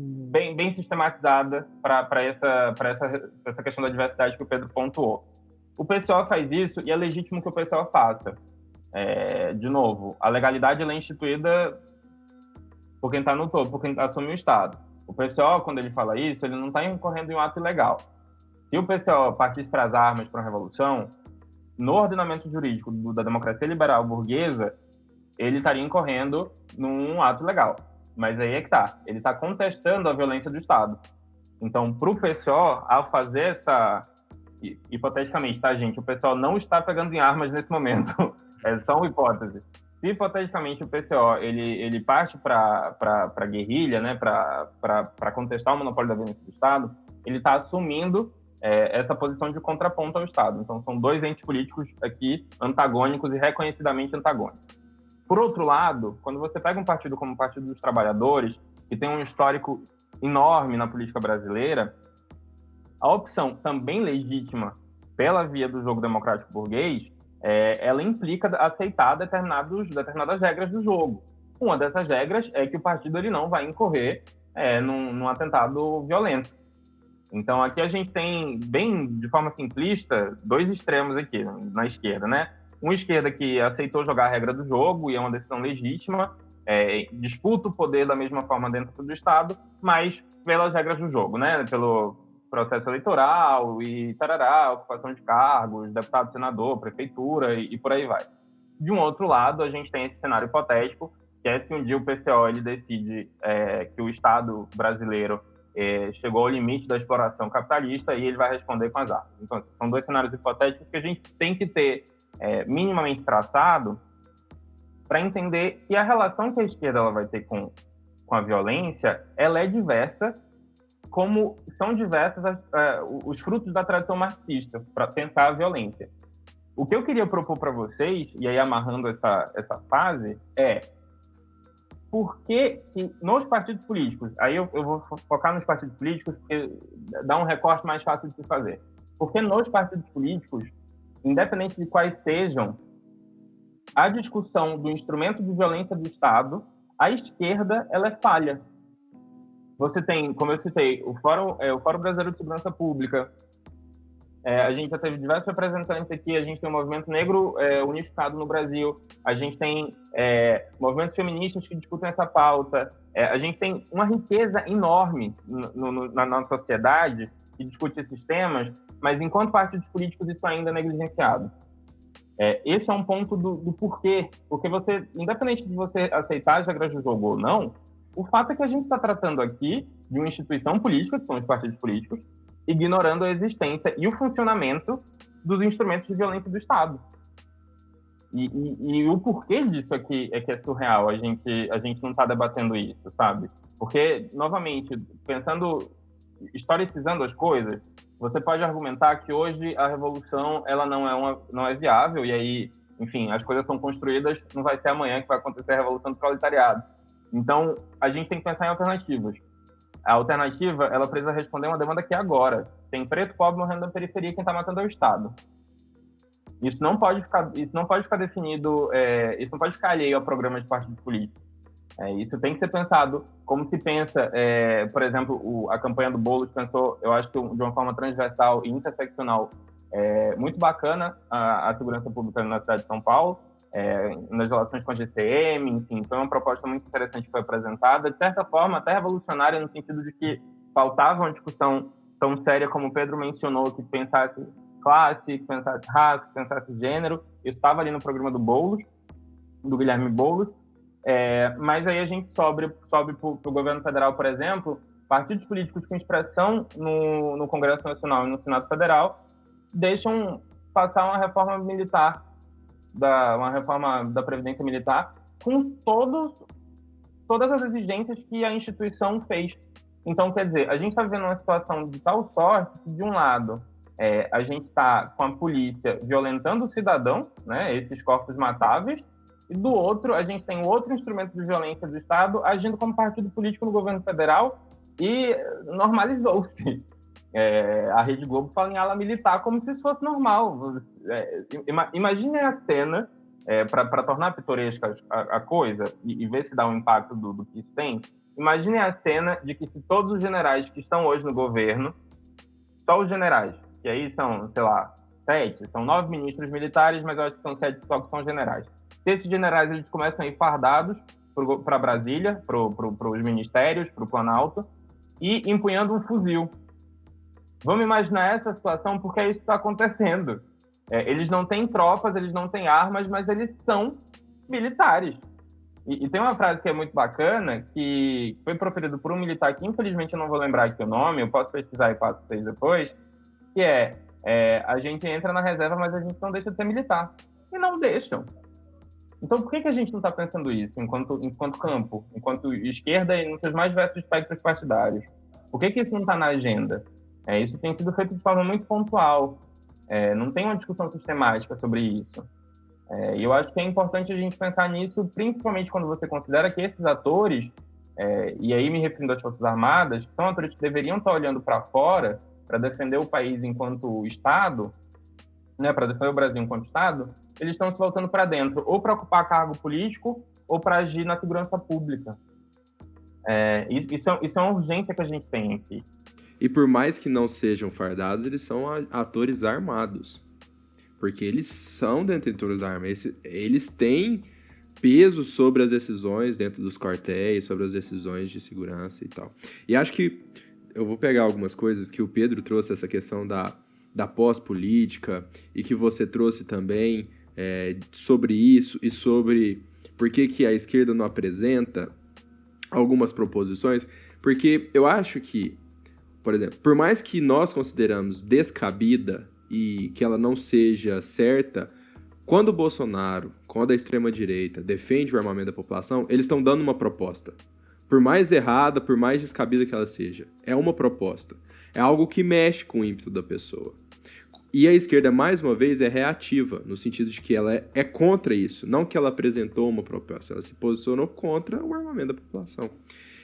Speaker 3: bem sistematizada para essa questão da diversidade que o Pedro pontuou. O PCO faz isso e é legítimo que o PCO faça. De novo, a legalidade ela é instituída por quem está no topo, por quem assume o Estado. O PCO, quando ele fala isso, ele não está incorrendo em um ato ilegal. Se o PCO partisse para as armas, para a revolução, no ordenamento jurídico da democracia liberal burguesa, ele estaria incorrendo num ato legal. Mas aí é que tá. Ele está contestando a violência do Estado. Então, para o PCO, ao fazer essa... Hipoteticamente, tá, gente? O PCO não está pegando em armas nesse momento. É só uma hipótese. Se, hipoteticamente, o PCO ele parte para a guerrilha, né, para contestar o monopólio da violência do Estado, ele está assumindo essa posição de contraponto ao Estado. Então, são dois entes políticos aqui antagônicos e reconhecidamente antagônicos. Por outro lado, quando você pega um partido como o Partido dos Trabalhadores, que tem um histórico enorme na política brasileira, a opção também legítima pela via do jogo democrático burguês, ela implica aceitar determinadas regras do jogo. Uma dessas regras é que o partido ele não vai incorrer num atentado violento. Então, aqui a gente tem, bem de forma simplista, dois extremos aqui na esquerda, né? Uma esquerda que aceitou jogar a regra do jogo e é uma decisão legítima, disputa o poder da mesma forma dentro do Estado, mas pelas regras do jogo, né? Pelo processo eleitoral e tarará, ocupação de cargos, deputado, senador, prefeitura e por aí vai. De um outro lado, a gente tem esse cenário hipotético, que é se um dia o PCO ele decide que o Estado brasileiro chegou ao limite da exploração capitalista e ele vai responder com as armas. Então, assim, são dois cenários hipotéticos que a gente tem que ter minimamente traçado para entender que a relação que a esquerda ela vai ter com a violência, ela é diversa, como são diversas os frutos da tradição marxista para pensar a violência. O que eu queria propor para vocês, e aí amarrando essa fase, por que nos partidos políticos, aí eu vou focar nos partidos políticos porque dá um recorte mais fácil de se fazer. Porque nos partidos políticos, independente de quais sejam, a discussão do instrumento de violência do Estado, a esquerda ela é falha. Você tem, como eu citei, o Fórum Brasileiro de Segurança Pública. A gente já teve diversos representantes aqui. A gente tem o Movimento Negro Unificado no Brasil. A gente tem movimentos feministas que discutem essa pauta. A gente tem uma riqueza enorme na nossa sociedade que discute esses temas, mas enquanto partidos políticos isso ainda é negligenciado. Esse é um ponto do porquê. Porque você, independente de você aceitar as regras do jogo ou não, o fato é que a gente está tratando aqui de uma instituição política, que são os partidos políticos, ignorando a existência e o funcionamento dos instrumentos de violência do Estado. E o porquê disso aqui é que é surreal, a gente não está debatendo isso, sabe? Porque, novamente, historicizando as coisas, você pode argumentar que hoje a revolução ela não é viável, e aí, enfim, as coisas são construídas, não vai ser amanhã que vai acontecer a revolução do proletariado. Então, a gente tem que pensar em alternativas. A alternativa, ela precisa responder uma demanda que é agora. Tem preto, pobre morrendo na periferia, quem está matando é o Estado. Isso não pode ficar definido, isso não pode ficar alheio a programas de partidos políticos. Isso tem que ser pensado como se pensa, por exemplo, a campanha do Boulos pensou, eu acho que de uma forma transversal e interseccional, muito bacana a segurança pública na cidade de São Paulo, nas relações com a GCM, enfim, foi uma proposta muito interessante que foi apresentada, de certa forma até revolucionária no sentido de que faltava uma discussão tão séria como o Pedro mencionou, que pensasse classe, que pensasse raça, que pensasse gênero. Isso estava ali no programa do Boulos, do Guilherme Boulos, mas aí a gente sobe para o governo federal, por exemplo, partidos políticos com expressão no Congresso Nacional e no Senado Federal deixam passar uma reforma militar, uma reforma da Previdência Militar, com todas as exigências que a instituição fez. Então, quer dizer, a gente está vivendo uma situação de tal sorte que, de um lado, a gente está com a polícia violentando o cidadão, né, esses corpos matáveis, e do outro, a gente tem outro instrumento de violência do Estado agindo como partido político no governo federal e normalizou-se. A Rede Globo fala em ala militar como se isso fosse normal. Imagine a cena, para tornar pitoresca a coisa e ver se dá um impacto do que isso tem. Imagine a cena de que se todos os generais que estão hoje no governo, só os generais, que aí são, sei lá, 7, são 9 ministros militares, mas eu acho que são 7 só que são generais. Se esses generais eles começam a ir fardados para Brasília, para os ministérios, para o Planalto, e empunhando um fuzil. Vamos imaginar essa situação, porque é isso que está acontecendo. Eles não têm tropas, eles não têm armas, mas eles são militares. E tem uma frase que é muito bacana, que foi proferida por um militar, que infelizmente eu não vou lembrar aqui o nome, eu posso pesquisar e passo para vocês depois, que a gente entra na reserva, mas a gente não deixa de ser militar. E não deixam. Então, por que a gente não está pensando isso enquanto campo, enquanto esquerda e nos seus mais diversos espectros partidários? Por que isso não está na agenda? Isso tem sido feito de forma muito pontual. Não tem uma discussão sistemática sobre isso. E eu acho que é importante a gente pensar nisso, principalmente quando você considera que esses atores, e aí me referindo às Forças Armadas, que são atores que deveriam estar olhando para fora para defender o país enquanto Estado, né, para defender o Brasil enquanto Estado, eles estão se voltando para dentro, ou para ocupar cargo político, ou para agir na segurança pública. Isso é uma urgência que a gente tem aqui.
Speaker 2: E por mais que não sejam fardados, eles são atores armados. Porque eles são detentores da arma. Eles têm peso sobre as decisões dentro dos quartéis, sobre as decisões de segurança e tal. E acho que eu vou pegar algumas coisas que o Pedro trouxe, essa questão da pós-política, e que você trouxe também sobre isso e sobre por que a esquerda não apresenta algumas proposições. Porque eu acho que, por exemplo, por mais que nós consideramos descabida e que ela não seja certa, quando o Bolsonaro, quando a extrema-direita defende o armamento da população, eles estão dando uma proposta. Por mais errada, por mais descabida que ela seja, é uma proposta. É algo que mexe com o ímpeto da pessoa. E a esquerda, mais uma vez, é reativa, no sentido de que ela é contra isso. Não que ela apresentou uma proposta, ela se posicionou contra o armamento da população.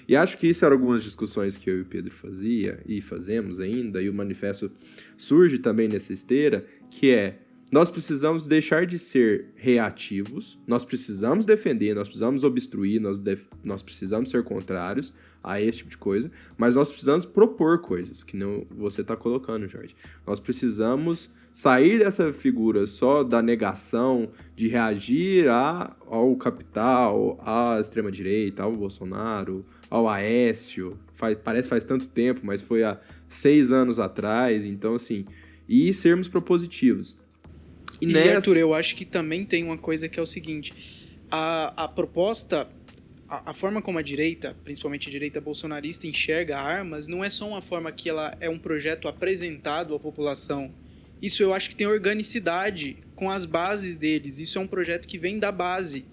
Speaker 2: E acho que isso eram algumas discussões que eu e o Pedro fazia, e fazemos ainda, e o manifesto surge também nessa esteira, que nós precisamos deixar de ser reativos, nós precisamos defender, nós precisamos obstruir, nós precisamos ser contrários a esse tipo de coisa, mas nós precisamos propor coisas, que não você está colocando, Jorge. Nós precisamos sair dessa figura só da negação, de reagir ao capital, à extrema-direita, ao Bolsonaro, ao Aécio. Parece que faz tanto tempo, mas foi há 6 anos atrás, então assim, e sermos propositivos.
Speaker 1: E Arthur, eu acho que também tem uma coisa que é o seguinte, a proposta, a forma como a direita, principalmente a direita bolsonarista, enxerga armas, não é só uma forma que ela é um projeto apresentado à população. Isso eu acho que tem organicidade com as bases deles, isso é um projeto que vem da base.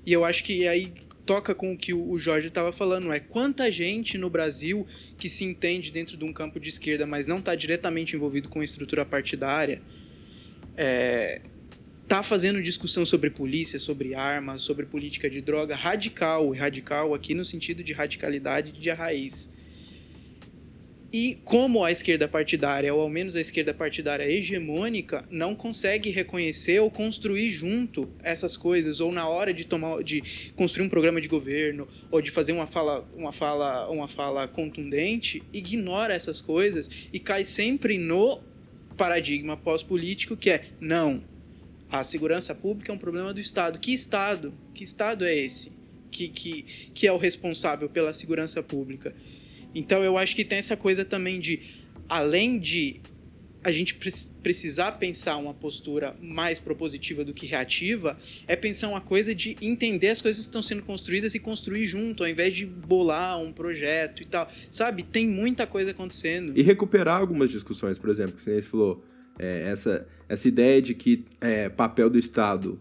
Speaker 1: E eu acho que aí toca com o que o Jorge estava falando, quanta gente no Brasil que se entende dentro de um campo de esquerda, mas não está diretamente envolvido com a estrutura partidária, tá fazendo discussão sobre polícia, sobre armas, sobre política de droga radical aqui no sentido de radicalidade de raiz. E como a esquerda partidária, ou ao menos a esquerda partidária hegemônica, não consegue reconhecer ou construir junto essas coisas, ou na hora de construir um programa de governo, ou de fazer uma fala contundente, ignora essas coisas e cai sempre no paradigma pós-político que não, a segurança pública é um problema do Estado. Que Estado? Que Estado é esse? Que é o responsável pela segurança pública? Então eu acho que tem essa coisa também de, além de a gente precisar pensar uma postura mais propositiva do que reativa, é pensar uma coisa de entender as coisas que estão sendo construídas e construir junto, ao invés de bolar um projeto e tal. Sabe? Tem muita coisa acontecendo.
Speaker 2: E recuperar algumas discussões, por exemplo, que você falou, essa ideia de que papel do Estado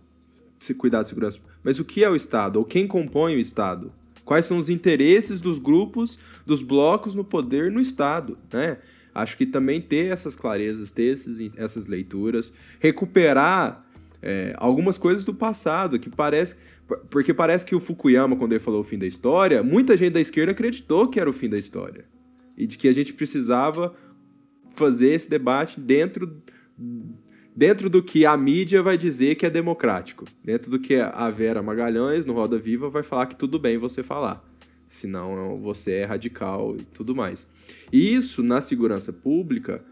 Speaker 2: se cuidar da segurança. Mas o que é o Estado? Ou quem compõe o Estado? Quais são os interesses dos grupos, dos blocos no poder no Estado, né? Acho que também ter essas clarezas, ter essas leituras, recuperar algumas coisas do passado, porque parece que o Fukuyama, quando ele falou o fim da história, muita gente da esquerda acreditou que era o fim da história. E de que a gente precisava fazer esse debate dentro do que a mídia vai dizer que é democrático. Dentro do que a Vera Magalhães, no Roda Viva, vai falar que tudo bem você falar. Senão você é radical e tudo mais. E isso, na segurança pública,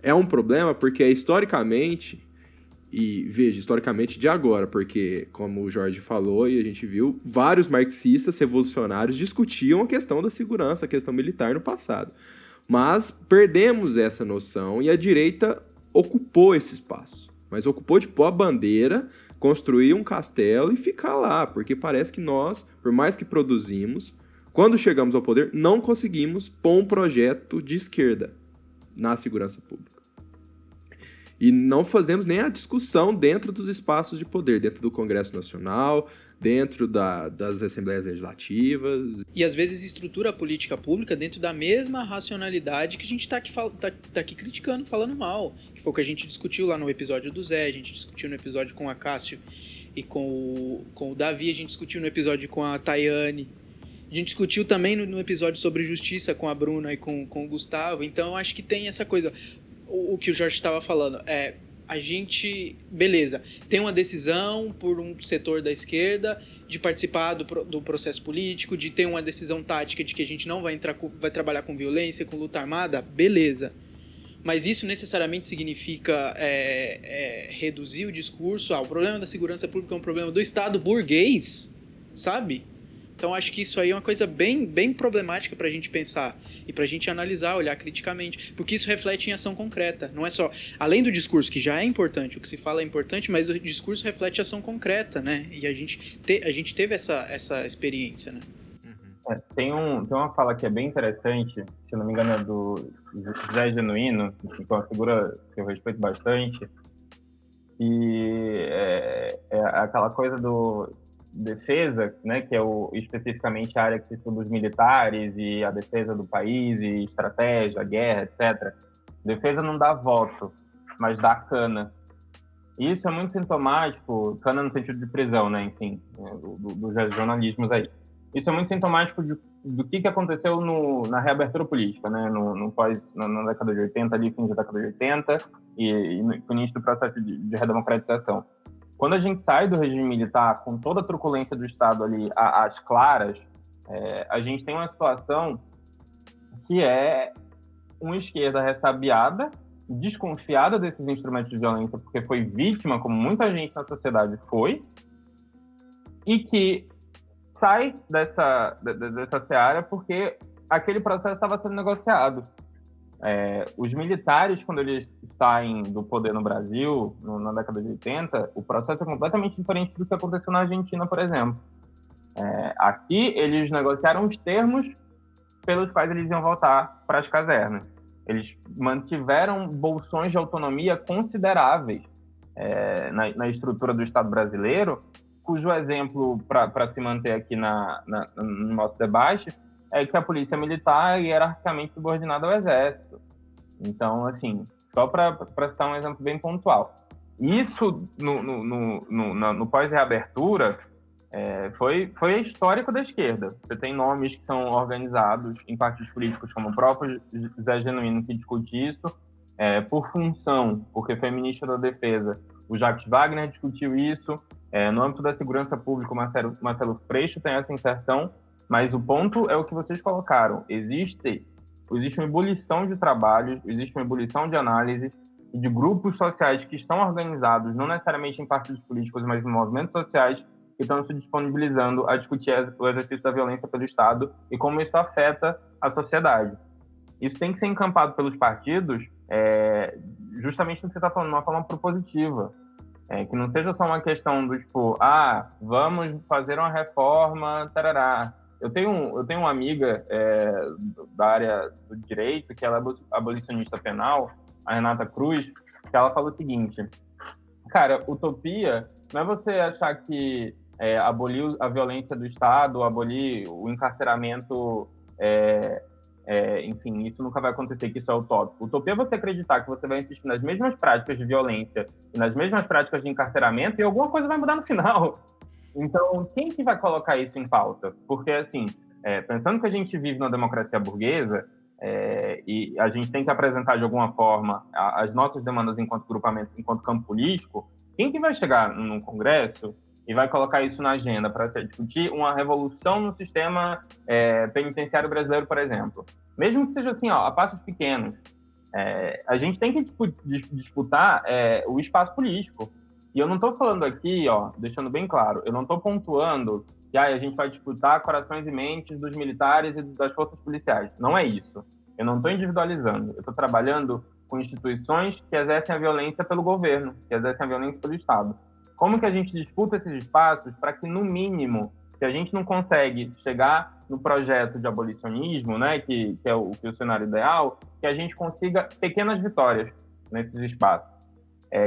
Speaker 2: é um problema porque historicamente, e veja, historicamente de agora, porque, como o Jorge falou e a gente viu, vários marxistas revolucionários discutiam a questão da segurança, a questão militar no passado. Mas perdemos essa noção e a direita ocupou esse espaço. Mas ocupou de pôr a bandeira, construir um castelo e ficar lá, porque parece que nós, por mais que produzimos, quando chegamos ao poder, não conseguimos pôr um projeto de esquerda na segurança pública. E não fazemos nem a discussão dentro dos espaços de poder, dentro do Congresso Nacional, dentro das Assembleias Legislativas.
Speaker 1: E às vezes estrutura a política pública dentro da mesma racionalidade que a gente está aqui criticando, falando mal. Que foi o que a gente discutiu lá no episódio do Zé, a gente discutiu no episódio com a Cássio e com o Davi, a gente discutiu no episódio com a Tayane. A gente discutiu também no episódio sobre justiça com a Bruna e com o Gustavo. Então eu acho que tem essa coisa... O que o Jorge estava falando, a gente, beleza, tem uma decisão por um setor da esquerda de participar do processo político, de ter uma decisão tática de que a gente não vai trabalhar com violência, com luta armada, beleza. Mas isso necessariamente significa reduzir o discurso, o problema da segurança pública é um problema do Estado burguês, sabe? Então acho que isso aí é uma coisa bem, bem problemática para a gente pensar e para a gente analisar, olhar criticamente, porque isso reflete em ação concreta. Não é só, além do discurso, que já é importante, o que se fala é importante, mas o discurso reflete ação concreta, né? E a gente teve essa experiência, né?
Speaker 3: Tem uma fala que é bem interessante, se não me engano é do Zé Genuíno, que é uma figura que eu respeito bastante, e é aquela coisa do defesa, né, que é especificamente a área que se estuda os militares e a defesa do país e estratégia, guerra, etc. Defesa não dá voto, mas dá cana. E isso é muito sintomático, cana no sentido de prisão, né, enfim, dos jornalismos aí. Isso é muito sintomático do que aconteceu na reabertura política, né, na década de 80, ali, fim da década de 80, e no início do processo de redemocratização. Quando a gente sai do regime militar, com toda a truculência do Estado ali às claras, a gente tem uma situação que é uma esquerda ressabiada, desconfiada desses instrumentos de violência, porque foi vítima, como muita gente na sociedade foi, e que sai dessa seara porque aquele processo estava sendo negociado. Os militares, quando eles saem do poder no Brasil, na década de 80, o processo é completamente diferente do que aconteceu na Argentina, por exemplo. Aqui, eles negociaram os termos pelos quais eles iam voltar para as casernas. Eles mantiveram bolsões de autonomia consideráveis na estrutura do Estado brasileiro, cujo exemplo, para se manter aqui no nosso debate, é que a polícia militar é hierarquicamente subordinada ao exército. Então, assim, só para citar um exemplo bem pontual. Isso, no pós-reabertura, foi histórico da esquerda. Você tem nomes que são organizados em partidos políticos, como o próprio Zé Genuíno, que discute isso, por função, porque foi ministro da Defesa. O Jacques Wagner discutiu isso. No âmbito da segurança pública, o Marcelo Freixo tem essa inserção. Mas o ponto é o que vocês colocaram. Existe uma ebulição de trabalho, existe uma ebulição de análise e de grupos sociais que estão organizados, não necessariamente em partidos políticos, mas em movimentos sociais, que estão se disponibilizando a discutir o exercício da violência pelo Estado e como isso afeta a sociedade. Isso tem que ser encampado pelos partidos, justamente no que você está falando, de uma forma propositiva. Que não seja só uma questão do tipo, vamos fazer uma reforma, tarará. Eu tenho uma amiga da área do direito, que ela é abolicionista penal, a Renata Cruz, que ela fala o seguinte: cara, utopia não é você achar que abolir a violência do Estado, abolir o encarceramento, enfim, isso nunca vai acontecer, que isso é utópico. Utopia é você acreditar que você vai insistir nas mesmas práticas de violência e nas mesmas práticas de encarceramento e alguma coisa vai mudar no final. Então, quem que vai colocar isso em pauta? Porque, assim, pensando que a gente vive numa democracia burguesa e a gente tem que apresentar de alguma forma as nossas demandas enquanto grupamento, enquanto campo político, quem que vai chegar num congresso e vai colocar isso na agenda para se discutir uma revolução no sistema penitenciário brasileiro, por exemplo? Mesmo que seja assim, a passos pequenos. A gente tem que disputar o espaço político. E eu não estou falando aqui, deixando bem claro, eu não estou pontuando que a gente vai disputar corações e mentes dos militares e das forças policiais. Não é isso. Eu não estou individualizando. Eu estou trabalhando com instituições que exercem a violência pelo governo, que exercem a violência pelo Estado. Como que a gente disputa esses espaços para que, no mínimo, se a gente não consegue chegar no projeto de abolicionismo, né, que é o cenário ideal, que a gente consiga pequenas vitórias nesses espaços.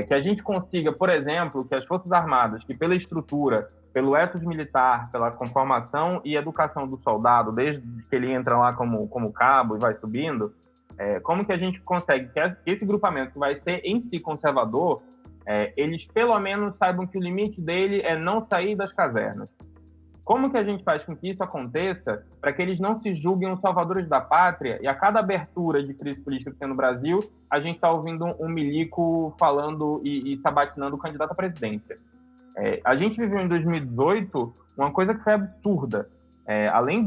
Speaker 3: Que a gente consiga, por exemplo, que as Forças Armadas, que pela estrutura, pelo ethos militar, pela conformação e educação do soldado, desde que ele entra lá como cabo e vai subindo, como que a gente consegue que esse grupamento, que vai ser em si conservador, eles pelo menos saibam que o limite dele é não sair das casernas. Como que a gente faz com que isso aconteça para que eles não se julguem os salvadores da pátria e a cada abertura de crise política que tem no Brasil, a gente está ouvindo um milico falando e sabatinando o candidato à presidência? A gente viveu em 2018 uma coisa que foi absurda. Além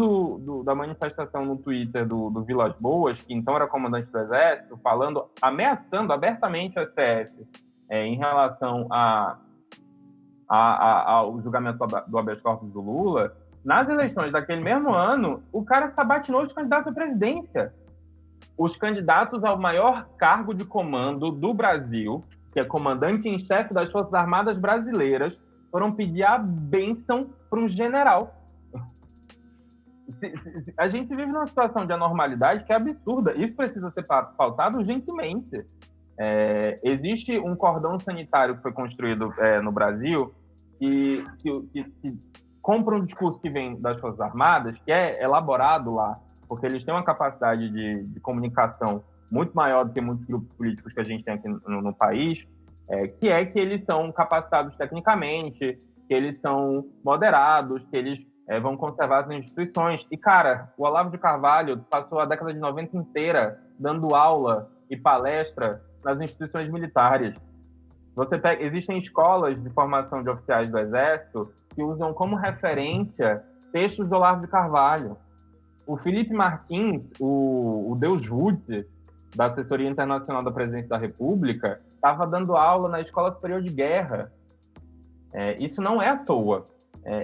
Speaker 3: da manifestação no Twitter do Vilas Boas, que então era comandante do Exército, ameaçando abertamente o STF em relação ao julgamento do habeas corpus do Lula, nas eleições daquele mesmo ano, o cara sabatinou os candidatos à presidência. Os candidatos ao maior cargo de comando do Brasil, que é comandante em chefe das Forças Armadas Brasileiras, foram pedir a bênção para um general. A gente vive numa situação de anormalidade que é absurda. Isso precisa ser pautado urgentemente. Existe um cordão sanitário que foi construído no Brasil que compra um discurso que vem das Forças Armadas, que é elaborado lá, porque eles têm uma capacidade de comunicação muito maior do que muitos grupos políticos que a gente tem aqui no país, que eles são capacitados tecnicamente, que eles são moderados, que eles vão conservar as instituições. E, cara, o Olavo de Carvalho passou a década de 90 inteira dando aula e palestra nas instituições militares. Existem escolas de formação de oficiais do Exército que usam como referência textos do Olavo de Carvalho. O Felipe Martins, o Deus Ruth, da Assessoria Internacional da Presidência da República, estava dando aula na Escola Superior de Guerra. Isso não é à toa.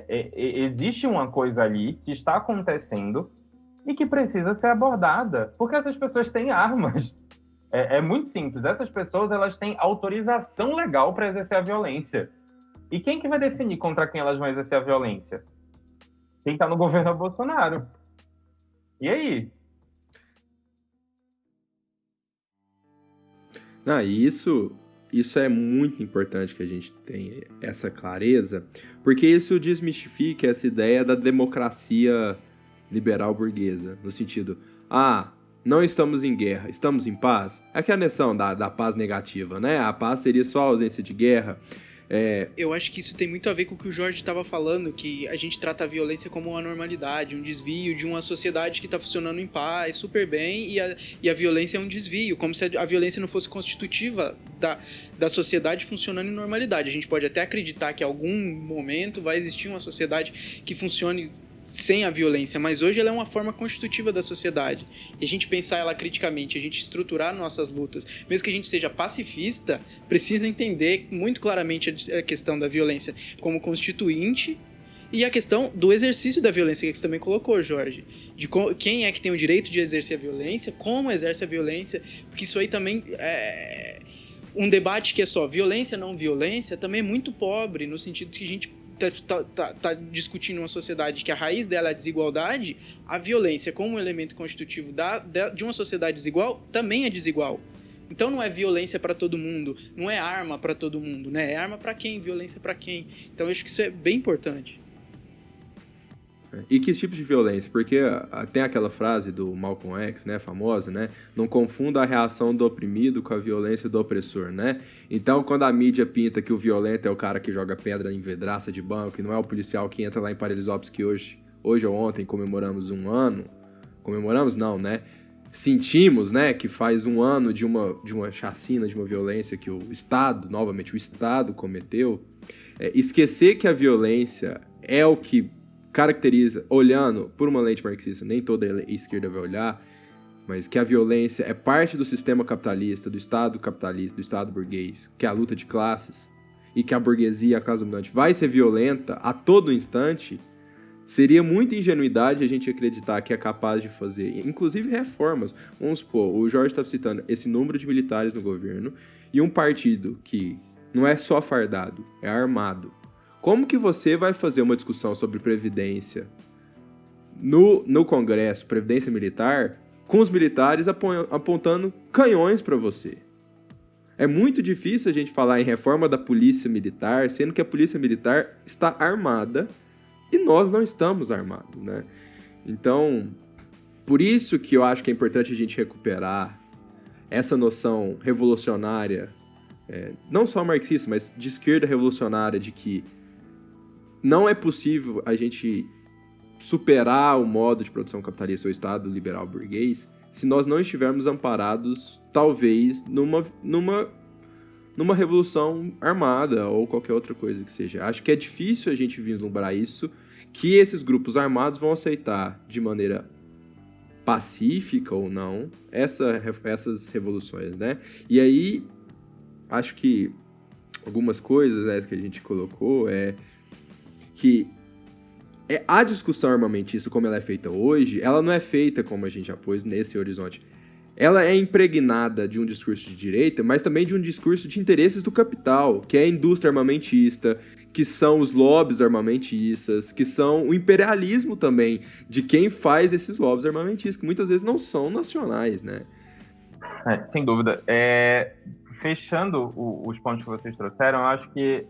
Speaker 3: Existe uma coisa ali que está acontecendo e que precisa ser abordada, porque essas pessoas têm armas. É muito simples. Essas pessoas, elas têm autorização legal para exercer a violência. E quem que vai definir contra quem elas vão exercer a violência? Quem está no governo é o Bolsonaro. E aí?
Speaker 2: Isso é muito importante que a gente tenha essa clareza, porque isso desmistifica essa ideia da democracia liberal burguesa, no sentido, não estamos em guerra, estamos em paz. É que a noção da paz negativa, né? A paz seria só a ausência de guerra.
Speaker 1: Eu acho que isso tem muito a ver com o que o Jorge estava falando, que a gente trata a violência como uma normalidade, um desvio de uma sociedade que está funcionando em paz, super bem, e a violência é um desvio, como se a violência não fosse constitutiva da sociedade funcionando em normalidade. A gente pode até acreditar que em algum momento vai existir uma sociedade que funcione sem a violência, mas hoje ela é uma forma constitutiva da sociedade. E a gente pensar ela criticamente, a gente estruturar nossas lutas, mesmo que a gente seja pacifista, precisa entender muito claramente a questão da violência como constituinte e a questão do exercício da violência, que você também colocou, Jorge, de quem é que tem o direito de exercer a violência, como exerce a violência, porque isso aí também um debate que é só violência, não violência, também é muito pobre, no sentido que a gente tá discutindo uma sociedade que a raiz dela é a desigualdade. A violência como um elemento constitutivo de uma sociedade desigual também é desigual. Então não é violência para todo mundo, não é arma para todo mundo, né? É arma para quem? Violência para quem? Então eu acho que isso é bem importante.
Speaker 2: E que tipo de violência? Porque tem aquela frase do Malcolm X, né, famosa, né? Não confunda a reação do oprimido com a violência do opressor, né? Então, quando a mídia pinta que o violento é o cara que joga pedra em vidraça de banco, e não é o policial que entra lá em Paraisópolis, que hoje ou ontem comemoramos um ano... Comemoramos? Não, né? Sentimos, né, que faz um ano de uma chacina, de uma violência que o Estado, novamente, o Estado cometeu. Esquecer que a violência é o que caracteriza, olhando por uma lente marxista, nem toda a esquerda vai olhar, mas que a violência é parte do sistema capitalista, do Estado burguês, que é a luta de classes, e que a burguesia, a classe dominante, vai ser violenta a todo instante, seria muita ingenuidade a gente acreditar que é capaz de fazer, inclusive reformas. Vamos supor, o Jorge estava citando esse número de militares no governo e um partido que não é só fardado, é armado. Como que você vai fazer uma discussão sobre previdência no Congresso, previdência militar, com os militares apontando canhões para você? É muito difícil a gente falar em reforma da polícia militar, sendo que a polícia militar está armada e nós não estamos armados, né? Então, por isso que eu acho que é importante a gente recuperar essa noção revolucionária, não só marxista, mas de esquerda revolucionária, de que não é possível a gente superar o modo de produção capitalista ou Estado liberal burguês se nós não estivermos amparados, talvez, numa revolução armada ou qualquer outra coisa que seja. Acho que é difícil a gente vislumbrar isso, que esses grupos armados vão aceitar de maneira pacífica ou não essas revoluções, né? E aí, acho que algumas coisas, né, que a gente colocou é que a discussão armamentista, como ela é feita hoje, ela não é feita, como a gente já pôs, nesse horizonte. Ela é impregnada de um discurso de direita, mas também de um discurso de interesses do capital, que é a indústria armamentista, que são os lobbies armamentistas, que são o imperialismo também de quem faz esses lobbies armamentistas, que muitas vezes não são nacionais, né?
Speaker 3: Sem dúvida. Fechando os pontos que vocês trouxeram, eu acho que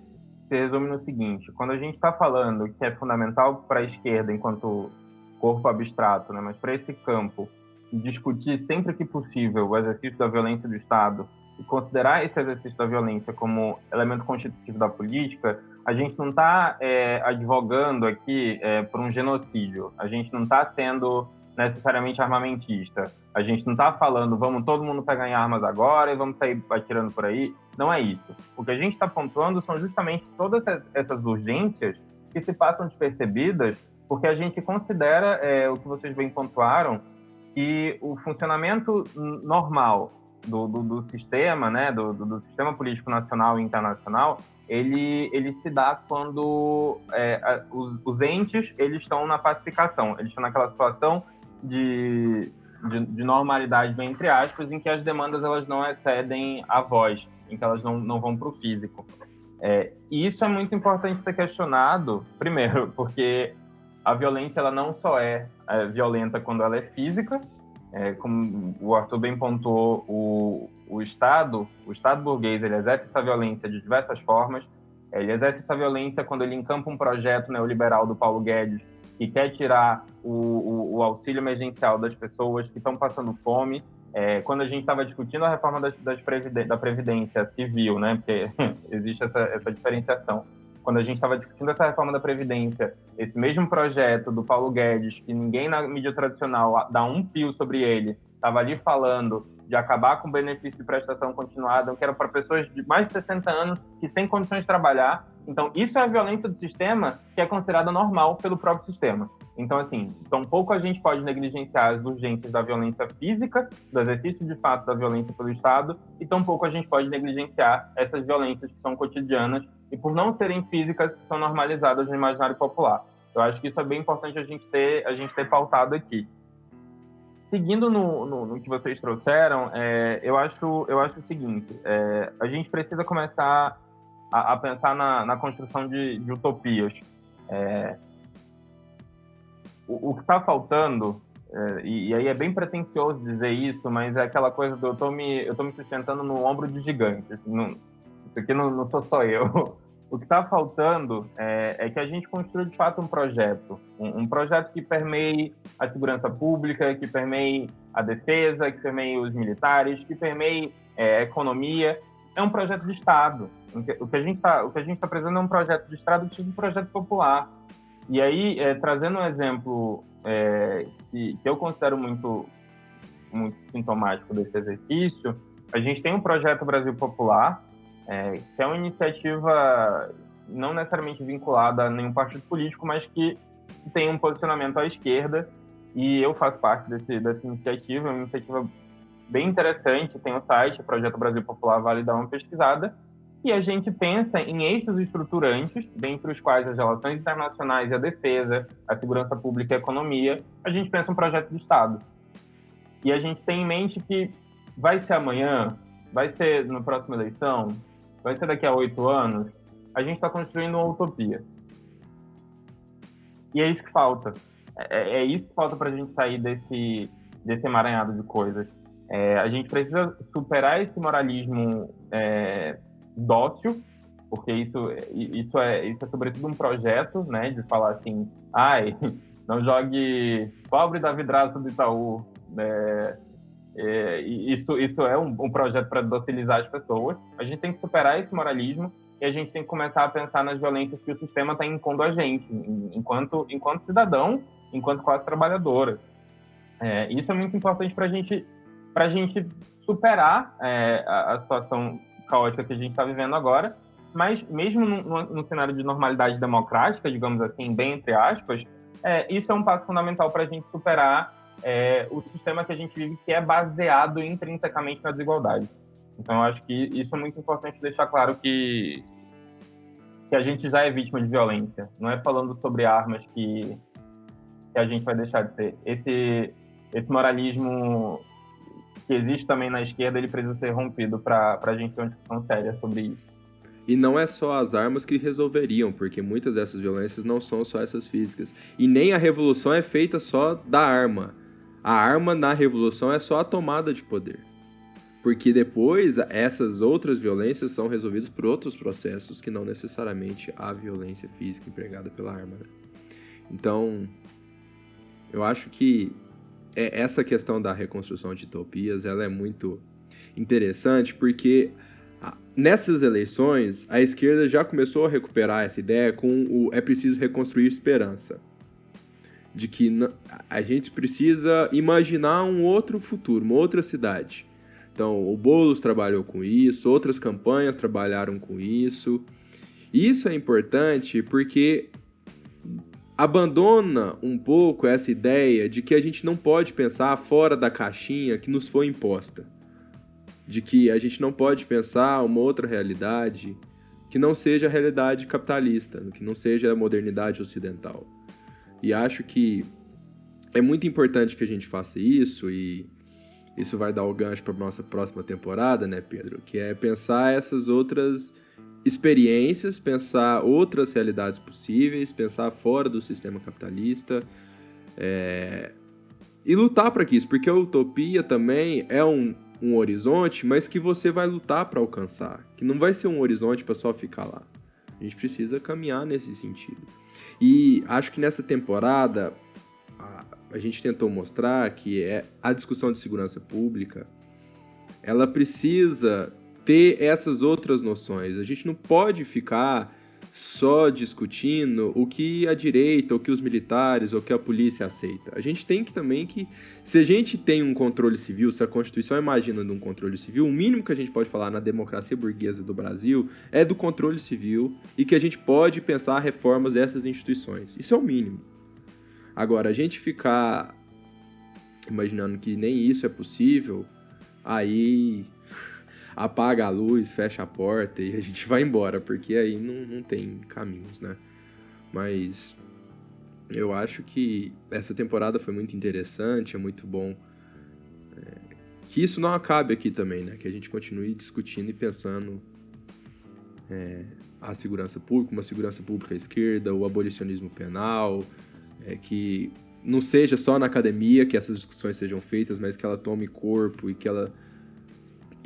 Speaker 3: se resume no seguinte: quando a gente está falando que é fundamental para a esquerda enquanto corpo abstrato, né, mas para esse campo, discutir sempre que possível o exercício da violência do Estado e considerar esse exercício da violência como elemento constitutivo da política, a gente não está advogando aqui por um genocídio, a gente não está sendo necessariamente armamentista, a gente não está falando vamos todo mundo pegar em armas agora e vamos sair atirando por aí. Não é isso. O que a gente está pontuando são justamente todas essas urgências que se passam despercebidas porque a gente considera, o que vocês bem pontuaram, que o funcionamento normal do sistema, né, do sistema político nacional e internacional, ele se dá quando os entes eles estão na pacificação, eles estão naquela situação de normalidade, bem entre aspas, em que as demandas elas não excedem a voz, em que elas não vão para o físico. E isso é muito importante ser questionado, primeiro, porque a violência ela não só é violenta quando ela é física, como o Arthur bem pontuou, o Estado burguês, ele exerce essa violência de diversas formas. Ele exerce essa violência quando ele encampa um projeto neoliberal do Paulo Guedes que quer tirar o auxílio emergencial das pessoas que estão passando fome. Quando a gente estava discutindo a reforma da Previdência Civil, né, porque existe essa diferenciação. Quando a gente estava discutindo essa reforma da Previdência, esse mesmo projeto do Paulo Guedes, que ninguém na mídia tradicional dá um pio sobre ele, estava ali falando de acabar com o benefício de prestação continuada, que era para pessoas de mais de 60 anos que sem condições de trabalhar. Então, isso é a violência do sistema que é considerada normal pelo próprio sistema. Então, assim, tampouco a gente pode negligenciar as urgências da violência física, do exercício de fato da violência pelo Estado, e tampouco a gente pode negligenciar essas violências que são cotidianas e, por não serem físicas, que são normalizadas no imaginário popular. Eu acho que isso é bem importante a gente ter pautado aqui. Seguindo no que vocês trouxeram, eu acho o seguinte: a gente precisa começar a pensar na construção de utopias. O que está faltando, e aí é bem pretensioso dizer isso, mas é aquela coisa do eu tô me sustentando no ombro de gigantes. Isso aqui não sou só eu. O que está faltando é que a gente construa, de fato, um projeto. Um projeto que permeie a segurança pública, que permeie a defesa, que permeie os militares, que permeie a economia. É um projeto de Estado. O que a gente está apresentando é um projeto de Estado que é um projeto popular. E aí, trazendo um exemplo que eu considero muito, muito sintomático desse exercício, a gente tem um projeto Brasil Popular, que é uma iniciativa não necessariamente vinculada a nenhum partido político, mas que tem um posicionamento à esquerda e eu faço parte dessa iniciativa, é uma iniciativa bem interessante, tem um site, Projeto Brasil Popular, vale dar uma pesquisada, e a gente pensa em eixos estruturantes, dentre os quais as relações internacionais e a defesa, a segurança pública e a economia, a gente pensa um projeto de Estado. E a gente tem em mente que vai ser amanhã, vai ser na próxima eleição, vai ser daqui a 8 anos, a gente está construindo uma utopia. E é isso que falta. É isso que falta para a gente sair desse emaranhado de coisas. A gente precisa superar esse moralismo dócil, porque isso é sobretudo um projeto, né, de falar assim, não jogue pobre da vidraça do Itaú. Isso é um projeto para docilizar as pessoas. A gente tem que superar esse moralismo e a gente tem que começar a pensar nas violências que o sistema está impondo a gente, enquanto cidadão, enquanto classe trabalhadora. Isso é muito importante para a gente superar a situação caótica que a gente está vivendo agora, mas mesmo no cenário de normalidade democrática, digamos assim, bem entre aspas, isso é um passo fundamental para a gente superar o sistema que a gente vive, que é baseado intrinsecamente na desigualdade. Então, eu acho que isso é muito importante deixar claro que a gente já é vítima de violência. Não é falando sobre armas que a gente vai deixar de ser. Esse moralismo que existe também na esquerda, ele precisa ser rompido para a gente ter uma discussão séria sobre isso.
Speaker 2: E não é só as armas que resolveriam, porque muitas dessas violências não são só essas físicas. E nem a revolução é feita só da arma. A arma na revolução é só a tomada de poder. Porque depois essas outras violências são resolvidas por outros processos que não necessariamente a violência física empregada pela arma. Né? Então, eu acho que essa questão da reconstrução de utopias, ela é muito interessante, porque nessas eleições, a esquerda já começou a recuperar essa ideia com o é preciso reconstruir esperança. De que a gente precisa imaginar um outro futuro, uma outra cidade. Então, o Boulos trabalhou com isso, outras campanhas trabalharam com isso. E isso é importante porque abandona um pouco essa ideia de que a gente não pode pensar fora da caixinha que nos foi imposta. De que a gente não pode pensar uma outra realidade que não seja a realidade capitalista, que não seja a modernidade ocidental. E acho que é muito importante que a gente faça isso, e isso vai dar o gancho para a nossa próxima temporada, né, Pedro? Que é pensar essas outras experiências, pensar outras realidades possíveis, pensar fora do sistema capitalista, e lutar para isso, porque a utopia também é um horizonte, mas que você vai lutar para alcançar, que não vai ser um horizonte para só ficar lá. A gente precisa caminhar nesse sentido. E acho que nessa temporada a gente tentou mostrar que a discussão de segurança pública, ela precisa ter essas outras noções. A gente não pode ficar só discutindo o que a direita, o que os militares, o que a polícia aceita. A gente tem que também se a gente tem um controle civil, se a Constituição imagina um controle civil, o mínimo que a gente pode falar na democracia burguesa do Brasil é do controle civil, e que a gente pode pensar reformas dessas instituições. Isso é o mínimo. Agora, a gente ficar imaginando que nem isso é possível, aí apaga a luz, fecha a porta e a gente vai embora, porque aí não tem caminhos, né? Mas eu acho que essa temporada foi muito interessante, é muito bom que isso não acabe aqui também, né? Que a gente continue discutindo e pensando a segurança pública, uma segurança pública à esquerda, o abolicionismo penal, que não seja só na academia que essas discussões sejam feitas, mas que ela tome corpo e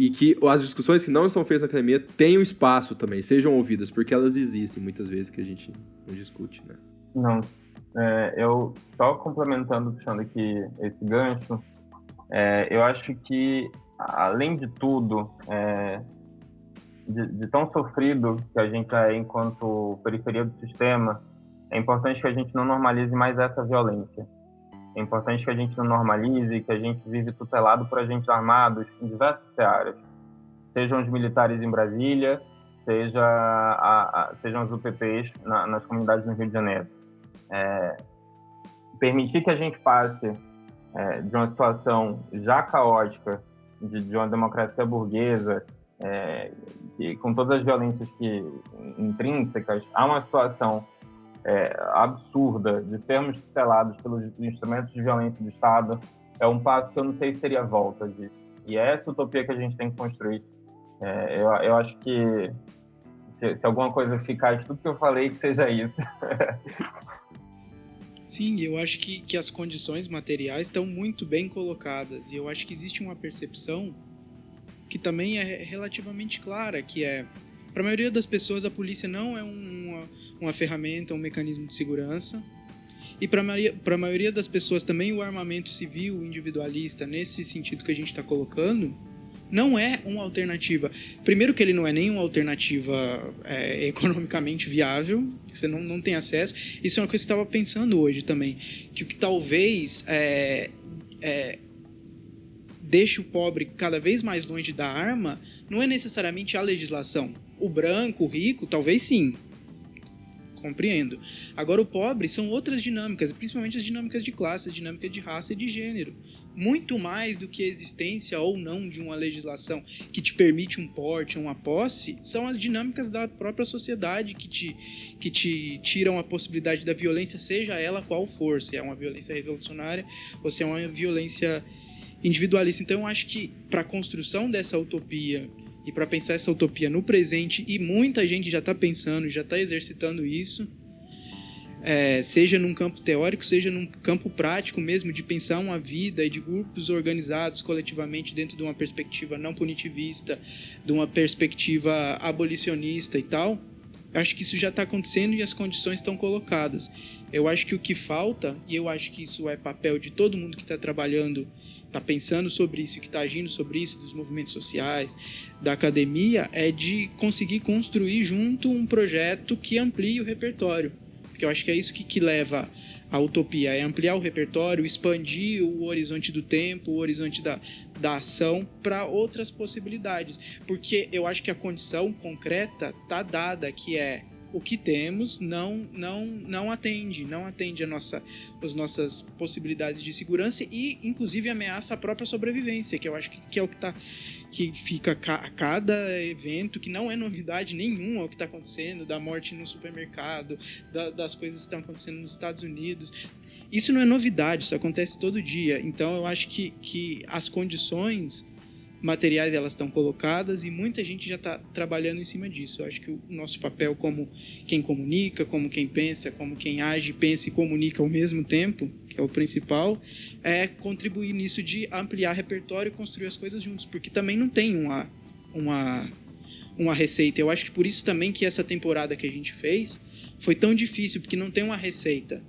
Speaker 2: que as discussões que não são feitas na academia tenham espaço também, sejam ouvidas, porque elas existem muitas vezes que a gente não discute, né?
Speaker 3: Não. Eu só complementando, puxando aqui esse gancho, eu acho que, além de tudo, de tão sofrido que a gente é enquanto periferia do sistema, é importante que a gente não normalize mais essa violência. É importante que a gente não normalize, que a gente vive tutelado por agentes armados em diversas searas. Sejam os militares em Brasília, sejam os UPPs nas comunidades do Rio de Janeiro. Permitir que a gente passe de uma situação já caótica, de uma democracia burguesa, e com todas as violências intrínsecas, a uma situação absurda de sermos tutelados pelos instrumentos de violência do Estado, é um passo que eu não sei se teria volta disso. E é essa utopia que a gente tem que construir. Eu acho que se alguma coisa ficar de tudo que eu falei, que seja isso.
Speaker 1: Sim, eu acho que as condições materiais estão muito bem colocadas. E eu acho que existe uma percepção que também é relativamente clara, que para a maioria das pessoas, a polícia não é uma ferramenta, um mecanismo de segurança. E para a maioria das pessoas também o armamento civil individualista, nesse sentido que a gente está colocando, não é uma alternativa. Primeiro que ele não é nem uma alternativa economicamente viável, você não tem acesso. Isso é uma coisa que eu estava pensando hoje também, que o que talvez deixe o pobre cada vez mais longe da arma não é necessariamente a legislação. O branco, o rico, talvez sim. Compreendo. Agora, o pobre são outras dinâmicas, principalmente as dinâmicas de classe, as dinâmicas de raça e de gênero. Muito mais do que a existência ou não de uma legislação que te permite um porte, uma posse, são as dinâmicas da própria sociedade que te tiram a possibilidade da violência, seja ela qual for, se é uma violência revolucionária ou se é uma violência individualista. Então, eu acho que para a construção dessa utopia e para pensar essa utopia no presente, e muita gente já está pensando, já está exercitando isso, seja num campo teórico, seja num campo prático mesmo, de pensar uma vida e de grupos organizados coletivamente dentro de uma perspectiva não punitivista, de uma perspectiva abolicionista e tal. Eu acho que isso já está acontecendo e as condições estão colocadas. Eu acho que o que falta, e eu acho que isso é papel de todo mundo que está trabalhando, está pensando sobre isso, que está agindo sobre isso, dos movimentos sociais, da academia, é de conseguir construir junto um projeto que amplie o repertório. Porque eu acho que é isso que leva à utopia, é ampliar o repertório, expandir o horizonte do tempo, o horizonte da ação para outras possibilidades. Porque eu acho que a condição concreta está dada, que é o que temos não atende as nossas possibilidades de segurança e, inclusive, ameaça a própria sobrevivência, que eu acho que é o que fica a cada evento, que não é novidade nenhuma o que está acontecendo, da morte no supermercado, das coisas que estão acontecendo nos Estados Unidos. Isso não é novidade, isso acontece todo dia. Então, eu acho que as condições materiais elas estão colocadas e muita gente já está trabalhando em cima disso. Eu acho que o nosso papel como quem comunica, como quem pensa, como quem age, pensa e comunica ao mesmo tempo, que é o principal, é contribuir nisso de ampliar repertório e construir as coisas juntos, porque também não tem uma receita. Eu acho que por isso também que essa temporada que a gente fez foi tão difícil, porque não tem uma receita.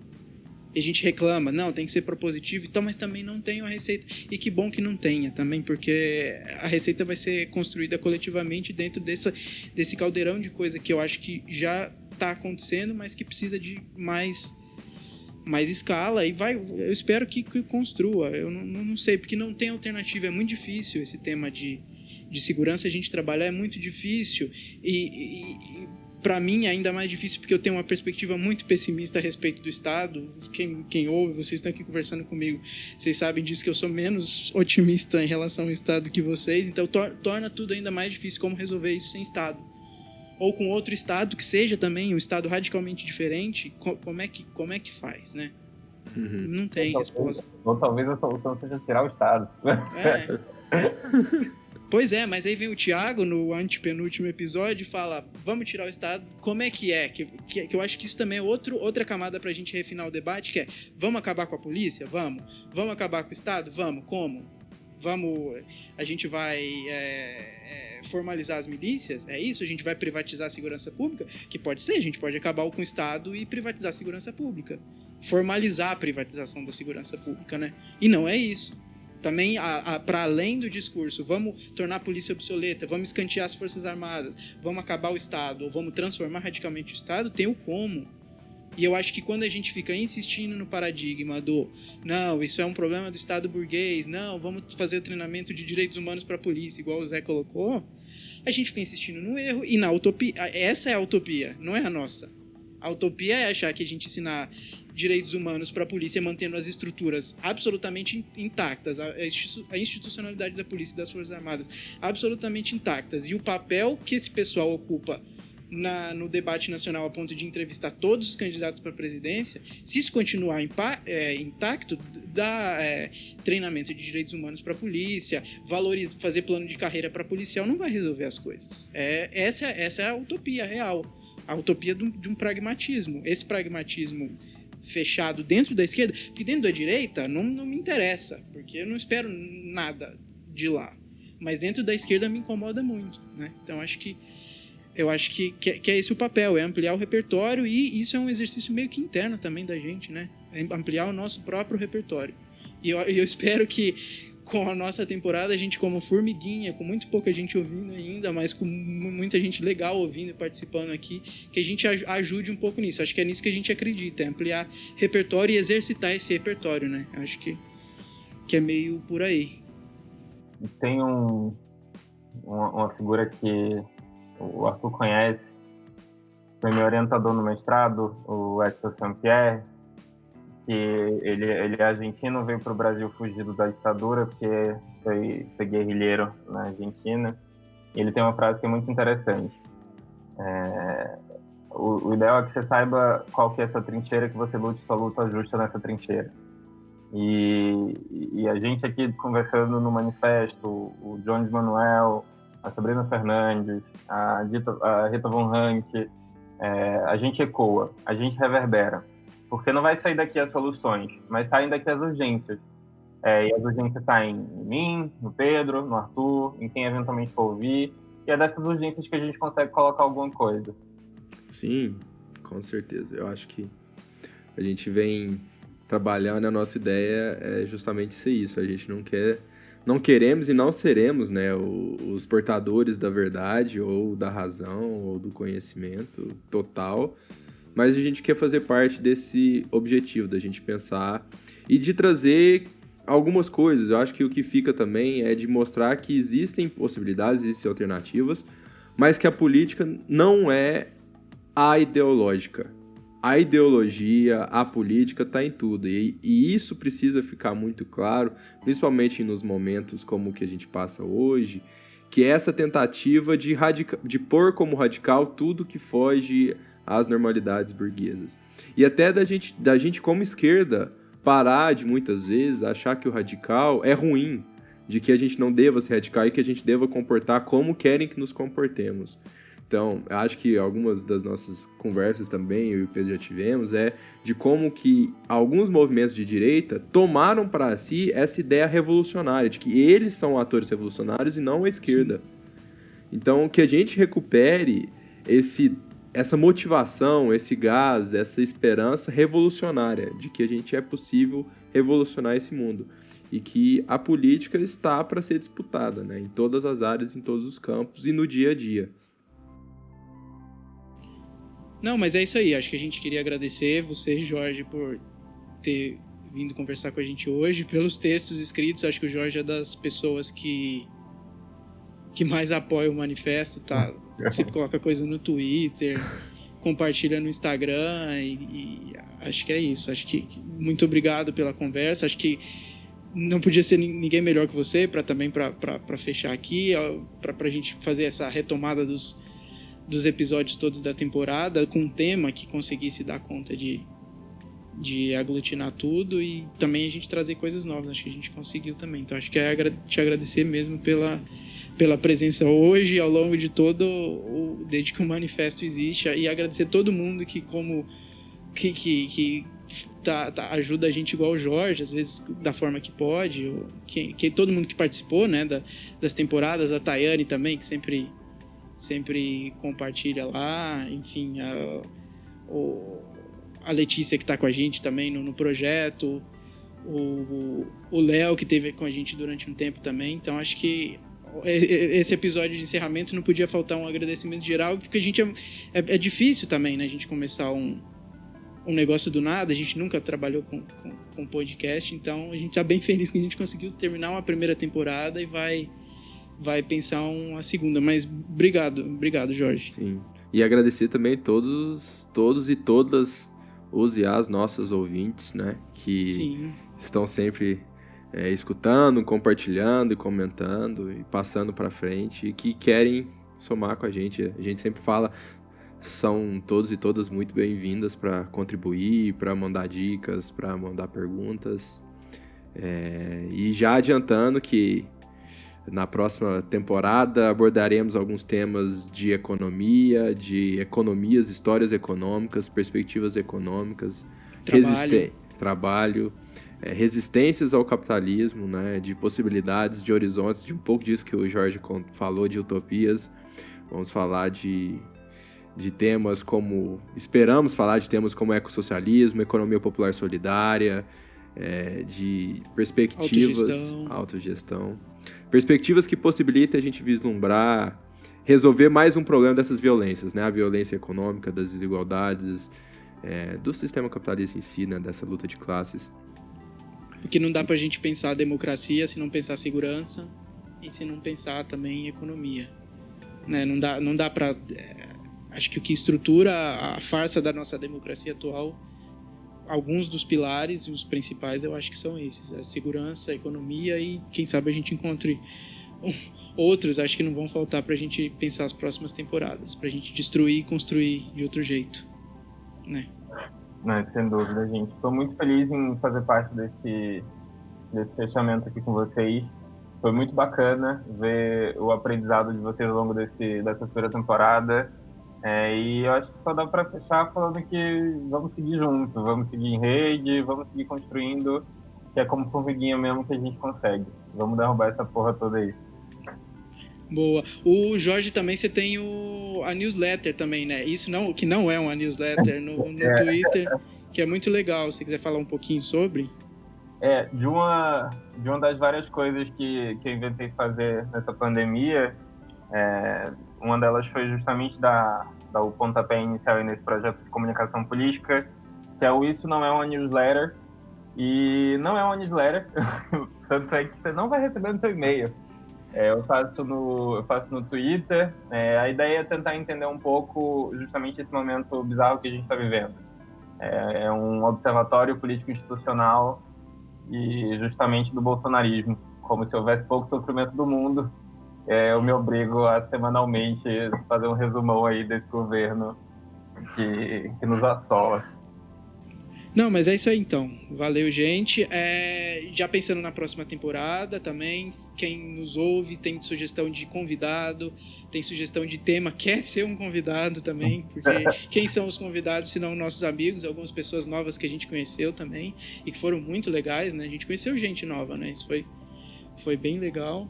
Speaker 1: E a gente reclama, não, tem que ser propositivo e tal, mas também não tem uma receita. E que bom que não tenha também, porque a receita vai ser construída coletivamente dentro desse caldeirão de coisa que eu acho que já está acontecendo, mas que precisa de mais escala. E eu espero que construa. Eu não sei, porque não tem alternativa. É muito difícil esse tema de segurança, a gente trabalhar é muito difícil. E para mim é ainda mais difícil porque eu tenho uma perspectiva muito pessimista a respeito do Estado. Quem ouve, vocês estão aqui conversando comigo, vocês sabem disso, que eu sou menos otimista em relação ao Estado que vocês, então torna tudo ainda mais difícil como resolver isso sem Estado. Ou com outro Estado que seja também um Estado radicalmente diferente, como é que faz, né?
Speaker 2: Uhum.
Speaker 1: Não tem resposta.
Speaker 3: Ou talvez a solução seja tirar o Estado.
Speaker 1: Pois é, mas aí vem o Thiago no antepenúltimo episódio e fala, vamos tirar o Estado, como é que é? Que eu acho que isso também é outra camada pra gente refinar o debate, que é, vamos acabar com a polícia? Vamos. Vamos acabar com o Estado? Vamos. Como? A gente vai formalizar as milícias? É isso? A gente vai privatizar a segurança pública? Que pode ser, a gente pode acabar com o Estado e privatizar a segurança pública. Formalizar a privatização da segurança pública, né? E não é isso. Também, para além do discurso, vamos tornar a polícia obsoleta, vamos escantear as forças armadas, vamos acabar o Estado, ou vamos transformar radicalmente o Estado, tem o como. E eu acho que quando a gente fica insistindo no paradigma não, isso é um problema do Estado burguês, não, vamos fazer o treinamento de direitos humanos para a polícia, igual o Zé colocou, a gente fica insistindo no erro e na utopia. Essa é a utopia, não é a nossa. A utopia é achar que a gente ensinar direitos humanos para a polícia, mantendo as estruturas absolutamente intactas, a institucionalidade da polícia e das Forças Armadas absolutamente intactas, e o papel que esse pessoal ocupa no debate nacional a ponto de entrevistar todos os candidatos para a presidência, se isso continuar intacto, dá treinamento de direitos humanos para a polícia, fazer plano de carreira para policial, não vai resolver as coisas. Essa é a utopia real, a utopia de um pragmatismo. Esse pragmatismo fechado dentro da esquerda, porque dentro da direita não me interessa, porque eu não espero nada de lá, mas dentro da esquerda me incomoda muito, né? Então eu acho que é esse o papel, é ampliar o repertório, e isso é um exercício meio que interno também da gente, né? É ampliar o nosso próprio repertório. E eu espero que com a nossa temporada, a gente como formiguinha, com muito pouca gente ouvindo ainda, mas com muita gente legal ouvindo e participando aqui, que a gente ajude um pouco nisso. Acho que é nisso que a gente acredita, é ampliar repertório e exercitar esse repertório, né? Acho que é meio por aí.
Speaker 3: Tem uma figura que o Arthur conhece, foi meu orientador no mestrado, o Edson Saint-Pierre, que ele é argentino, veio para o Brasil fugido da ditadura, porque foi guerrilheiro na Argentina. E ele tem uma frase que é muito interessante. O ideal é que você saiba qual que é a sua trincheira, que você lute sua luta justa nessa trincheira. E a gente aqui conversando no manifesto, o Jones Manuel, a Sabrina Fernandes, a Rita Von Hunt, a gente ecoa, a gente reverbera. Porque não vai sair daqui as soluções, mas saem daqui as urgências. E as urgências saem em mim, no Pedro, no Arthur, em quem eventualmente for ouvir. E é dessas urgências que a gente consegue colocar alguma coisa.
Speaker 2: Sim, com certeza. Eu acho que a gente vem trabalhando, a nossa ideia é justamente ser isso. A gente não queremos e não seremos, né, os portadores da verdade ou da razão ou do conhecimento total, mas a gente quer fazer parte desse objetivo, da gente pensar e de trazer algumas coisas. Eu acho que o que fica também é de mostrar que existem possibilidades, existem alternativas, mas que a política não é a ideológica. A ideologia, a política está em tudo, e isso precisa ficar muito claro, principalmente nos momentos como o que a gente passa hoje, que é essa tentativa de pôr como radical tudo que foge às normalidades burguesas. E até da gente como esquerda parar de, muitas vezes, achar que o radical é ruim, de que a gente não deva ser radical e que a gente deva comportar como querem que nos comportemos. Então, eu acho que algumas das nossas conversas também, eu e o Pedro já tivemos, de como que alguns movimentos de direita tomaram para si essa ideia revolucionária, de que eles são atores revolucionários e não a esquerda. Sim. Então, que a gente recupere essa motivação, esse gás, essa esperança revolucionária, de que a gente é possível revolucionar esse mundo. E que a política está para ser disputada, né, em todas as áreas, em todos os campos e no dia a dia.
Speaker 1: Não, mas é isso aí. Acho que a gente queria agradecer você, Jorge, por ter vindo conversar com a gente hoje, pelos textos escritos. Acho que o Jorge é das pessoas que mais apoia o manifesto, tá? Sempre coloca coisa no Twitter, compartilha no Instagram e acho que é isso. Acho que muito obrigado pela conversa. Acho que não podia ser ninguém melhor que você para fechar aqui, para a gente fazer essa retomada dos episódios todos da temporada, com um tema que conseguisse dar conta de aglutinar tudo e também a gente trazer coisas novas. Acho que a gente conseguiu também. Então acho que é te agradecer mesmo pela presença hoje, ao longo de desde que o manifesto existe, e agradecer todo mundo que ajuda a gente igual o Jorge, às vezes da forma que pode, que todo mundo que participou, né, das temporadas, a Tayane também, que sempre compartilha lá, enfim, a Letícia que está com a gente também no projeto, o Léo que esteve com a gente durante um tempo também. Então acho que esse episódio de encerramento não podia faltar um agradecimento geral, porque a gente é difícil também, né, a gente começar um negócio do nada. A gente nunca trabalhou com podcast, então a gente está bem feliz que a gente conseguiu terminar uma primeira temporada e vai pensar uma segunda. Mas obrigado, Jorge.
Speaker 2: Sim. E agradecer também todos e todas os e as nossas ouvintes, né? Que
Speaker 1: Sim.
Speaker 2: estão sempre escutando, compartilhando e comentando e passando para frente e que querem somar com a gente. A gente sempre fala, são todos e todas muito bem-vindas para contribuir, para mandar dicas, para mandar perguntas. E já adiantando que na próxima temporada abordaremos alguns temas de economia, de economias, histórias econômicas, perspectivas econômicas, trabalho, resistências ao capitalismo, né, de possibilidades, de horizontes, de um pouco disso que o Jorge falou, de utopias. Vamos falar de temas como... Esperamos falar de temas como ecossocialismo, economia popular solidária, de perspectivas... Autogestão. Perspectivas que possibilitem a gente vislumbrar, resolver mais um problema dessas violências, né? A violência econômica, das desigualdades, do sistema capitalista em si, né? Dessa luta de classes.
Speaker 1: Porque não dá pra gente pensar a democracia se não pensar segurança e se não pensar também economia. Né? Não dá pra... Acho que o que estrutura a farsa da nossa democracia atual, alguns dos pilares e os principais, eu acho que são esses: a segurança, a economia, e quem sabe a gente encontre outros, acho que não vão faltar pra gente pensar as próximas temporadas, pra gente destruir e construir de outro jeito, né?
Speaker 3: Não, sem dúvida, gente. Estou muito feliz em fazer parte desse fechamento aqui com vocês. Foi muito bacana ver o aprendizado de vocês ao longo dessa primeira temporada. E eu acho que só dá para fechar falando que vamos seguir juntos, vamos seguir em rede, vamos seguir construindo, que é como formiguinha mesmo que a gente consegue. Vamos derrubar essa porra toda aí.
Speaker 1: Boa. O Jorge, também você tem a newsletter também, né? Isso não, que não é uma newsletter no Twitter, que é muito legal. Se você quiser falar um pouquinho sobre...
Speaker 3: De uma das várias coisas que eu inventei fazer nessa pandemia, uma delas foi justamente dar o pontapé inicial nesse projeto de comunicação política, que é o Isso Não É Uma Newsletter. E não é uma newsletter, tanto é que você não vai receber no seu e-mail. Eu faço no Twitter. A ideia é tentar entender um pouco justamente esse momento bizarro que a gente está vivendo. É um observatório político-institucional e justamente do bolsonarismo. Como se houvesse pouco sofrimento do mundo, eu me obrigo a semanalmente fazer um resumão aí desse governo que nos assola.
Speaker 1: Não, mas é isso aí então. Valeu, gente. Já pensando na próxima temporada também, quem nos ouve tem sugestão de convidado, tem sugestão de tema, quer ser um convidado também, porque quem são os convidados se não nossos amigos, algumas pessoas novas que a gente conheceu também e que foram muito legais, né? A gente conheceu gente nova, né? Isso foi bem legal.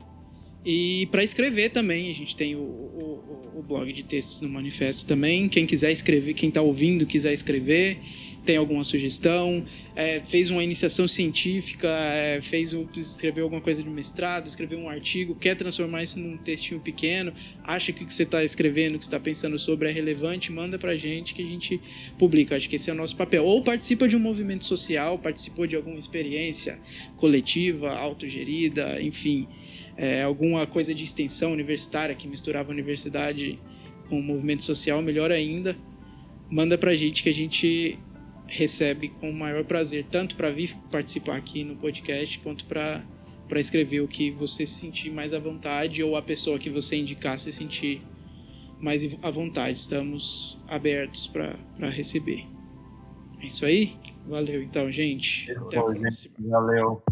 Speaker 1: E para escrever também, a gente tem o blog de textos no Manifesto também. Quem quiser escrever, quem está ouvindo quiser escrever, tem alguma sugestão, fez uma iniciação científica, escreveu alguma coisa de mestrado, escreveu um artigo, quer transformar isso num textinho pequeno, acha que o que você está escrevendo, o que você está pensando sobre é relevante, manda pra gente que a gente publica. Acho que esse é o nosso papel. Ou participa de um movimento social, participou de alguma experiência coletiva, autogerida, enfim, alguma coisa de extensão universitária que misturava a universidade com o movimento social, melhor ainda, manda pra gente que a gente recebe com o maior prazer, tanto para vir participar aqui no podcast, quanto para escrever o que você se sentir mais à vontade, ou a pessoa que você indicar se sentir mais à vontade. Estamos abertos para receber. É isso aí? Valeu então, gente. Até a próxima.
Speaker 3: Valeu.